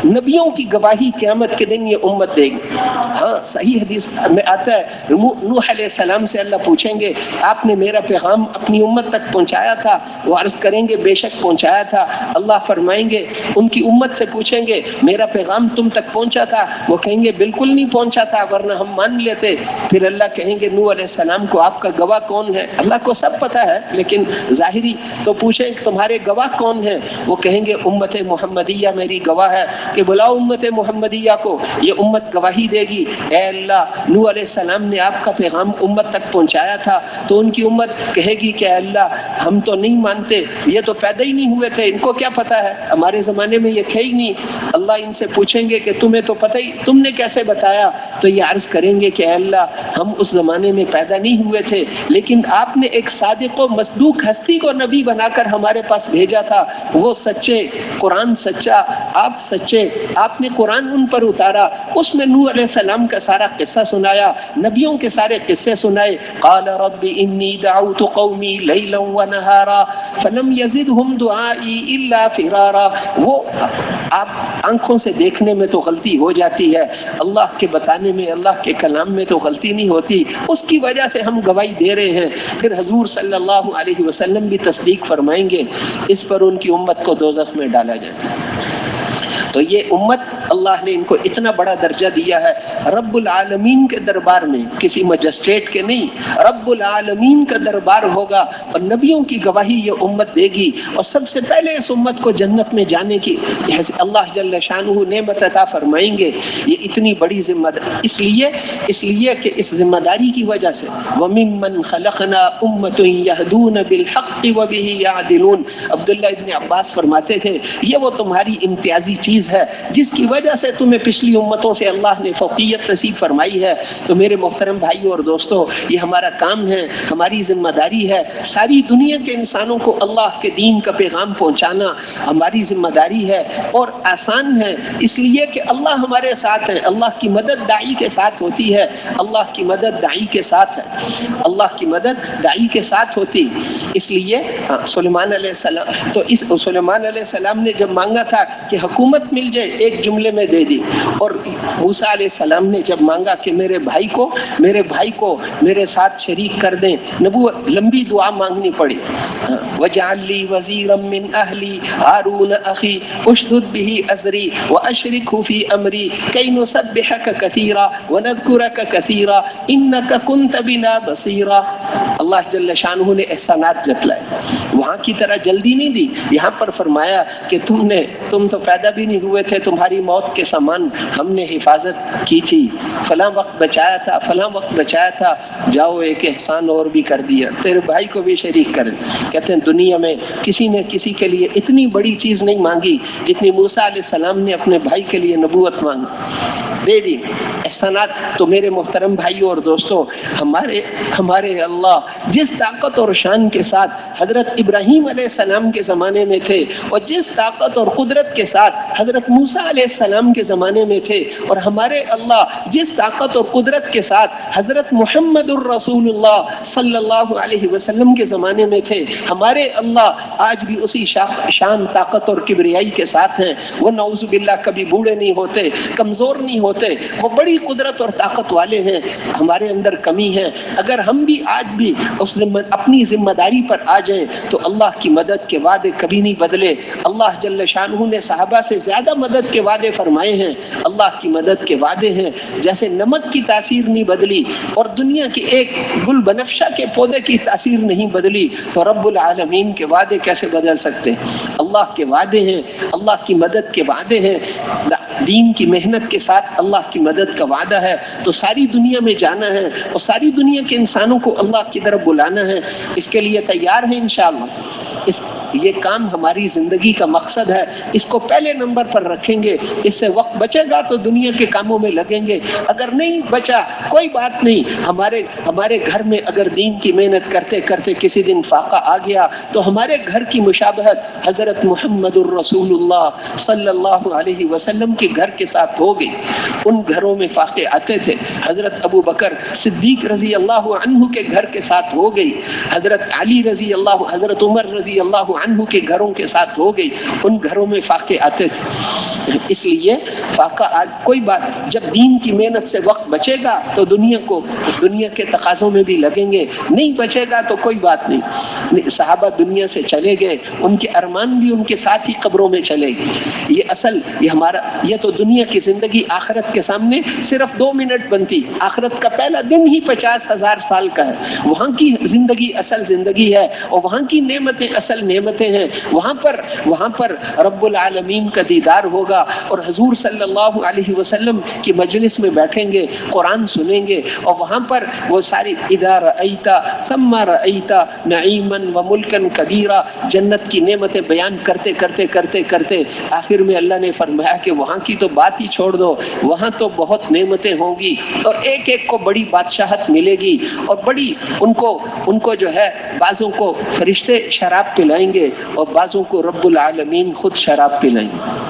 نبیوں کی گواہی قیامت کے دن یہ امت دے گی۔ ہاں صحیح حدیث میں آتا ہے نوح علیہ السلام سے اللہ پوچھیں گے آپ نے میرا پیغام اپنی امت تک پہنچایا تھا؟ وہ عرض کریں گے بے شک پہنچایا تھا۔ اللہ فرمائیں گے ان کی امت سے پوچھیں گے میرا پیغام تم تک پہنچا تھا؟ وہ کہیں گے بالکل نہیں پہنچا تھا ورنہ ہم مان لیتے۔ پھر اللہ کہیں گے نوح علیہ السلام کو آپ کا گواہ کون ہے؟ اللہ کو سب پتہ ہے لیکن ظاہری تو پوچھیں کہ تمہارے گواہ کون ہیں؟ وہ کہیں گے امت محمدیہ میری گواہ ہے، کہ بلاؤ امت محمدیہ کو، یہ امت گواہی دے گی اے اللہ نوح علیہ السلام نے آپ کا پیغام امت تک پہنچایا تھا۔ تو ان کی امت کہے گی کہ اے اللہ ہم تو نہیں مانتے، یہ تو پیدا ہی نہیں ہوئے تھے، ان کو کیا پتہ ہے، ہمارے زمانے میں یہ تھے ہی نہیں۔ اللہ ان سے پوچھیں گے کہ تمہیں تو پتہ ہی، تم نے کیسے بتایا؟ تو یہ عرض کریں گے کہ اے اللہ ہم اس زمانے میں پیدا نہیں ہوئے تھے، لیکن آپ نے ایک صادق و مصدوق ہستی کو نبی بنا کر ہمارے پاس بھیجا تھا، وہ سچے، قرآن سچا، آپ سچے، آپ نے قرآن ان پر اتارا، اس میں نوح علیہ السلام کا سارا قصہ سنایا، نبیوں کے سارے قصے سنائے۔ قال رب انی دعوت قومی لیلا ونہارا فلم یزدہم دعائی الا فرارا۔ وہ آپ آنکھوں سے دیکھنے میں تو غلطی ہو جاتی ہے، اللہ کے بتانے میں، اللہ کے کلام میں تو غلطی نہیں ہوتی، اس کی وجہ سے ہم گواہی دے رہے ہیں۔ پھر حضور صلی اللہ علیہ وسلم بھی تصدیق فرمائیں گے، اس پر ان کی امت کو دوزخ میں ڈالا جائے۔ تو یہ امت اللہ نے ان کو اتنا بڑا درجہ دیا ہے، رب العالمین کے دربار میں، کسی مجسٹریٹ کے نہیں، رب العالمین کا دربار ہوگا اور نبیوں کی گواہی یہ امت دے گی، اور سب سے پہلے اس امت کو جنت میں جانے کی اللہ جل شانہ نعمت عطا فرمائیں گے۔ یہ اتنی بڑی ذمہ داری اس لیے کہ اس ذمہ داری کی وجہ سے وَمِمَّنْ خَلَقْنَا أُمَّةٌ يَهْدُونَ بِالْحَقِّ وَبِهِ يَعْدِلُونَ۔ عبداللہ ابن عباس فرماتے تھے یہ وہ تمہاری امتیازی چیز ہے جس کی وجہ سے تمہیں پچھلی امتوں سے اللہ نے فوقیت نصیب فرمائی ہے۔ تو میرے محترم بھائیو اور دوستو، یہ ہمارا کام ہے، ہماری ذمہ داری ہے، ساری دنیا کے انسانوں کو اللہ کے دین کا پیغام پہنچانا ہماری ذمہ داری ہے، اور آسان ہے اس لیے کہ اللہ ہمارے ساتھ ہے، اللہ کی مدد داعی کے ساتھ ہوتی ہے، اللہ کی مدد داعی کے ساتھ ہے، اللہ کی مدد داعی کے ساتھ ہوتی۔ اس لیے سلیمان علیہ السلام نے جب مانگا تھا کہ حکومت مل جائے، ایک جملے بدلے میں دے دی. اور موسیٰ علیہ السلام نے جب مانگا کہ میرے بھائی کو میرے ساتھ شریک کر دیں, نبوت لمبی دعا مانگنی پڑی. وَاجْعَلْ لِي وَزِيرًا مِّنْ أَهْلِي هَارُونَ أَخِي اشْدُدْ بِهِ أَزْرِي وَأَشْرِكْهُ فِي أَمْرِي كَيْ نُسَبِّحَكَ كَثِيرًا وَنَذْكُرَكَ كَثِيرًا إِنَّكَ كُنْتَ بِنَا بَصِيرًا. اللہ جل شانہ نے احسانات جتلائے, وہاں کی طرح جلدی نہیں دی. یہاں پر فرمایا کہ تم تو پیدا بھی نہیں ہوئے تھے, تمہاری موت کے سامان ہم نے حفاظت کی تھی, فلاں وقت بچایا تھا, فلاں وقت بچایا تھا. جاؤ ایک احسان اور بھی کر دیا, تیرے بھائی کو بھی شریک کر دیا. کہتے ہیں دنیا میں کسی نے کسی کے لیے اتنی بڑی چیز نہیں مانگی جتنی موسیٰ علیہ السلام نے اپنے بھائی کے لیے نبوت مانگی, دے دی. احسانات تو میرے محترم بھائیوں اور دوستوں, ہمارے اللہ جس طاقت اور شان کے ساتھ حضرت ابراہیم علیہ السلام کے زمانے میں تھے, اور جس طاقت اور قدرت کے ساتھ حضرت موسیٰ علیہ السلام کے زمانے میں تھے, اور ہمارے اللہ جس طاقت اور قدرت کے ساتھ حضرت محمد الرسول اللہ صلی اللہ علیہ وسلم کے زمانے میں تھے, ہمارے اللہ آج بھی اسی شان, طاقت اور کبریائی کے ساتھ ہیں. وہ نعوذ باللہ کبھی بوڑھے نہیں ہوتے, کمزور نہیں ہوتے, وہ بڑی قدرت اور طاقت والے ہیں. ہمارے اندر کمی ہے. اگر ہم بھی آج بھی اپنی ذمہ داری پر آ جائیں تو اللہ کی مدد کے وعدے کبھی نہیں بدلے. اللہ جل شانہ نے صحابہ سے زیادہ مدد کے وعدے فرمائے ہیں. اللہ کی مدد کے وعدے ہیں جیسے نمک کی تاثیر نہیں بدلی اور دنیا کے ایک گل بنفشہ کے پودے کی تاثیر نہیں بدلی, تو رب العالمین کے وعدے کیسے بدل سکتے؟ اللہ کے وعدے ہیں, اللہ کی مدد کے وعدے ہیں. دین کی محنت کے ساتھ اللہ کی مدد کا وعدہ ہے. تو ساری دنیا میں جانا ہے اور ساری دنیا کے انسانوں کو اللہ کی طرف بلانا ہے. اس کے لیے تیار ہیں انشاءاللہ. یہ کام ہماری زندگی کا مقصد ہے, اس کو پہلے نمبر پر رکھیں گے. اس سے وقت بچے گا تو دنیا کے کاموں میں لگیں گے, اگر نہیں بچا کوئی بات نہیں. ہمارے گھر میں اگر دین کی محنت کرتے کرتے کسی دن فاقہ آ گیا تو ہمارے گھر کی مشابہت حضرت محمد الرسول اللہ صلی اللہ علیہ وسلم کے گھر کے ساتھ ہو گئی. ان گھروں میں فاقے آتے تھے. حضرت ابو بکر صدیق رضی اللہ عنہ کے گھر کے ساتھ ہو گئی. حضرت علی رضی اللہ, حضرت عمر رضی اللہ عنہ کے گھروں کے ساتھ ہو گئی. ان گھروں میں فاقے آتے تھے. اس لیے فاقہ آج کوئی بات, جب دین کی محنت سے وقت بچے گا تو دنیا کے تقاضوں میں بھی لگیں گے, نہیں بچے گا تو کوئی بات نہیں. صحابہ دنیا سے چلے گئے, ان کے ارمان بھی ان کے ساتھ ہی قبروں میں چلے گئے. یہ تو دنیا کی زندگی آخرت کے سامنے صرف 2 منٹ بنتی. آخرت کا پہلا دن ہی 50,000 سال کا ہے. وہاں کی زندگی اصل زندگی ہے, اور وہاں کی نعمتیں اصل نعمتیں ہیں. وہاں پر رب العالمین کا دیدار ہوگا, اور حضور صلی اللہ علیہ وسلم کی مجلس میں بیٹھیں گے, قرآن سنیں گے, اور وہاں پر وہ ساری اذا رأیت ثم رأیت نعیما وملکا کبیرا, جنت کی نعمتیں بیان کرتے کرتے کرتے کرتے آخر میں اللہ نے فرمایا کہ وہاں کی تو بات ہی چھوڑ دو, وہاں تو بہت نعمتیں ہوں گی, اور ایک ایک کو بڑی بادشاہت ملے گی, اور بڑی ان کو جو ہے بعضوں کو فرشتے شراب پلائیں گے اور بعضوں کو رب العالمین خود شراب پلائیں گے.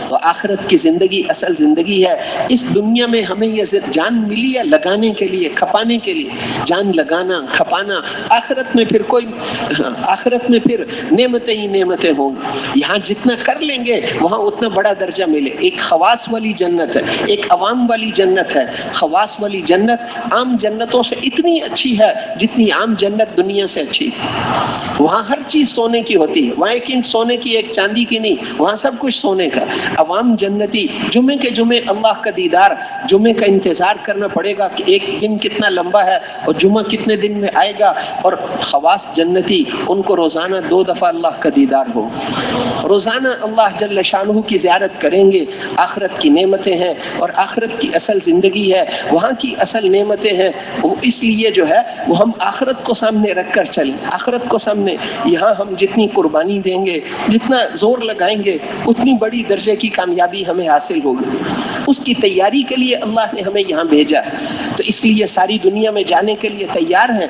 تو آخرت کی زندگی اصل زندگی ہے. اس دنیا میں ہمیں یہ جان ملی ہے لگانے کے لیے, کھپانے کے لیے, جان لگانا کھپانا. آخرت میں پھر نعمتیں ہی نعمتیں ہوں گی. یہاں جتنا کر لیں گے وہاں اتنا بڑا درجہ ملے. ایک خواص والی جنت ہے, ایک عوام والی جنت ہے. خواص والی جنت عام جنتوں سے اتنی اچھی ہے جتنی عام جنت دنیا سے اچھی ہے. وہاں ہر چیز سونے کی ہوتی ہے, وہاں ایک انچ سونے کی ایک چاندی کی نہیں, وہاں سب کچھ سونے کا. عوام جنتی جمعے کے جمعے اللہ کا دیدار, جمعے کا انتظار کرنا پڑے گا کہ ایک دن کتنا لمبا ہے اور جمعہ کتنے دن میں آئے گا. اور خواص جنتی ان کو روزانہ 2 دفعہ اللہ کا دیدار ہو, روزانہ اللہ جل شانہ کی زیارت کریں گے. آخرت کی نعمتیں ہیں, اور آخرت کی اصل زندگی ہے, وہاں کی اصل نعمتیں ہیں. اس لیے جو ہے وہ ہم آخرت کو سامنے رکھ کر چلیں. آخرت کو سامنے, یہاں ہم جتنی قربانی دیں گے, جتنا زور لگائیں گے, اتنی بڑی درجے کی کامیابی ہمیں حاصل ہوگی. اس کی تیاری کے لیے اللہ نے ہمیں یہاں بھیجا ہے. تو اس لیے ساری دنیا میں جانے کے لیے تیار ہیں.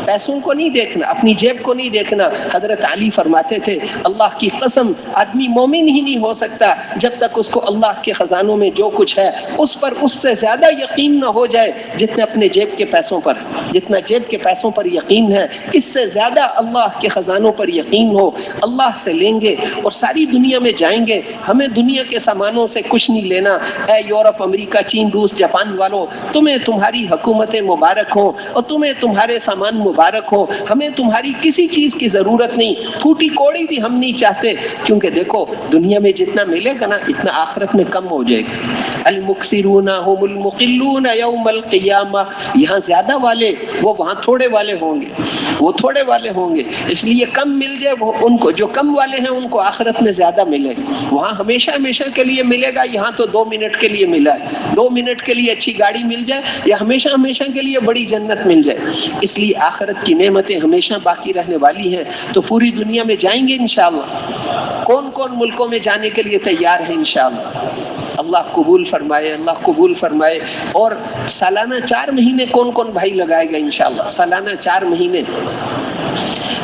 پیسوں کو نہیں دیکھنا, اپنی جیب کو نہیں دیکھنا. حضرت علی فرماتے تھے اللہ کی قسم آدمی مومن ہی نہیں ہو سکتا جب تک اس کو اللہ کے خزانوں میں جو کچھ ہے اس پر اس سے زیادہ یقین نہ ہو جائے جتنے اپنے جیب کے پیسوں پر. جتنا جیب کے پیسوں پر یقین ہے اس سے زیادہ اللہ کے خزانوں پر یقین ہو. اللہ سے لیں گے اور ساری دنیا میں جائیں گے والے ہمیں دنیا کے سامانوں سے کچھ نہیں لینا. اے یورپ، امریکہ، چین، روس، جاپان والوں، تمہیں تمہاری حکومتیں مبارک ہوں اور تمہیں تمہارے سامان مبارک ہوں. ہمیں تمہاری کسی چیز کی ضرورت نہیں، پھوٹی کوڑی بھی ہم نہیں چاہتے، کیونکہ دیکھو دنیا میں جتنا ملے گا نا اتنا آخرت میں کم ہو جائے گا. المکثرون هم المقلون یوم القیامہ، یہاں زیادہ والے وہ وہاں تھوڑے والے ہوں گے، وہ تھوڑے والے ہوں گے، اس لیے کم مل جائے وہ ان کو، جو کم والے ہیں ان کو آخرت میں زیادہ ملے. وہاں ہمیشہ ہمیشہ کے لیے ملے گا، یہاں تو 2 منٹ کے لیے ملا ہے. 2 منٹ کے لیے اچھی گاڑی مل جائے یا ہمیشہ ہمیشہ کے لیے بڑی جنت مل جائے. اس لیے آخرت کی نعمتیں ہمیشہ باقی رہنے والی ہیں. تو پوری دنیا میں جائیں گے انشاءاللہ. کون کون ملکوں میں جانے کے لیے تیار ہے انشاءاللہ؟ اللہ قبول فرمائے، اللہ قبول فرمائے. اور سالانہ 4 مہینے کون کون بھائی لگائے گا انشاءاللہ؟ سالانہ 4 مہینے.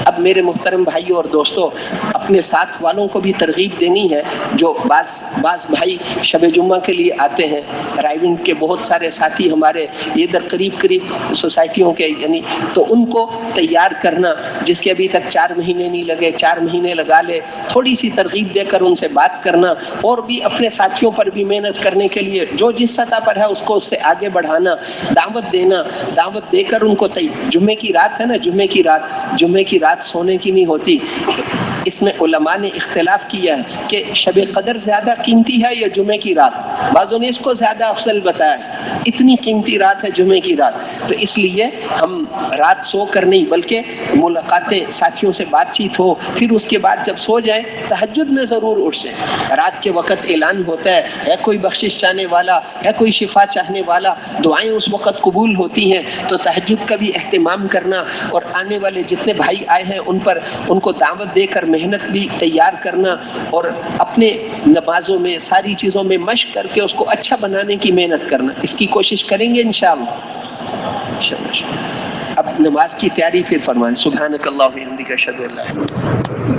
اب میرے محترم بھائیوں اور دوستوں، اپنے ساتھ والوں کو بھی ترغیب دینی ہے. جو بعض بھائی شب جمعہ کے لیے آتے ہیں، رائیونڈ کے بہت سارے ساتھی ہمارے ادھر قریب سوسائٹیوں کے، یعنی تو ان کو تیار کرنا. جس کے ابھی تک 4 مہینے نہیں لگے 4 مہینے لگا لے. تھوڑی سی ترغیب دے کر ان سے بات کرنا، اور بھی اپنے ساتھیوں پر بھی محنت کرنے کے لیے جو جس سطح پر ہے اس کو اس سے آگے بڑھانا. دعوت دینا، دعوت دے کر ان کو جمعے کی رات ہے نا، جمعے کی رات سونے کی نہیں ہوتی. اس میں علماء نے اختلاف کیا ہے کہ شب قدر زیادہ قیمتی ہے یا جمعے کی رات. بعضوں نے اس کو زیادہ افضل بتایا ہے، اتنی قیمتی رات ہے جمعے کی رات. تو اس لیے ہم رات سو کر نہیں بلکہ ملاقاتیں، ساتھیوں سے بات چیت ہو، پھر اس کے بعد جب سو جائیں تہجد میں ضرور اٹھ جائیں. رات کے وقت اعلان ہوتا ہے کوئی بخشش چاہنے والا ہے، کوئی شفا چاہنے والا، دعائیں اس وقت قبول ہوتی ہیں. تو تہجد کا بھی اہتمام کرنا، اور آنے والے جتنے بھائی آئے ہیں ان کو دعوت دے کر محنت بھی تیار کرنا، اور اپنے نمازوں میں ساری چیزوں میں مشق کر کے اس کو اچھا بنانے کی محنت کرنا. اس کی کوشش کریں گے انشاءاللہ. اب نماز کی تیاری پھر فرمائیں. سبحانک اللہم و بحمدک اشہد ان لا الہ الا انت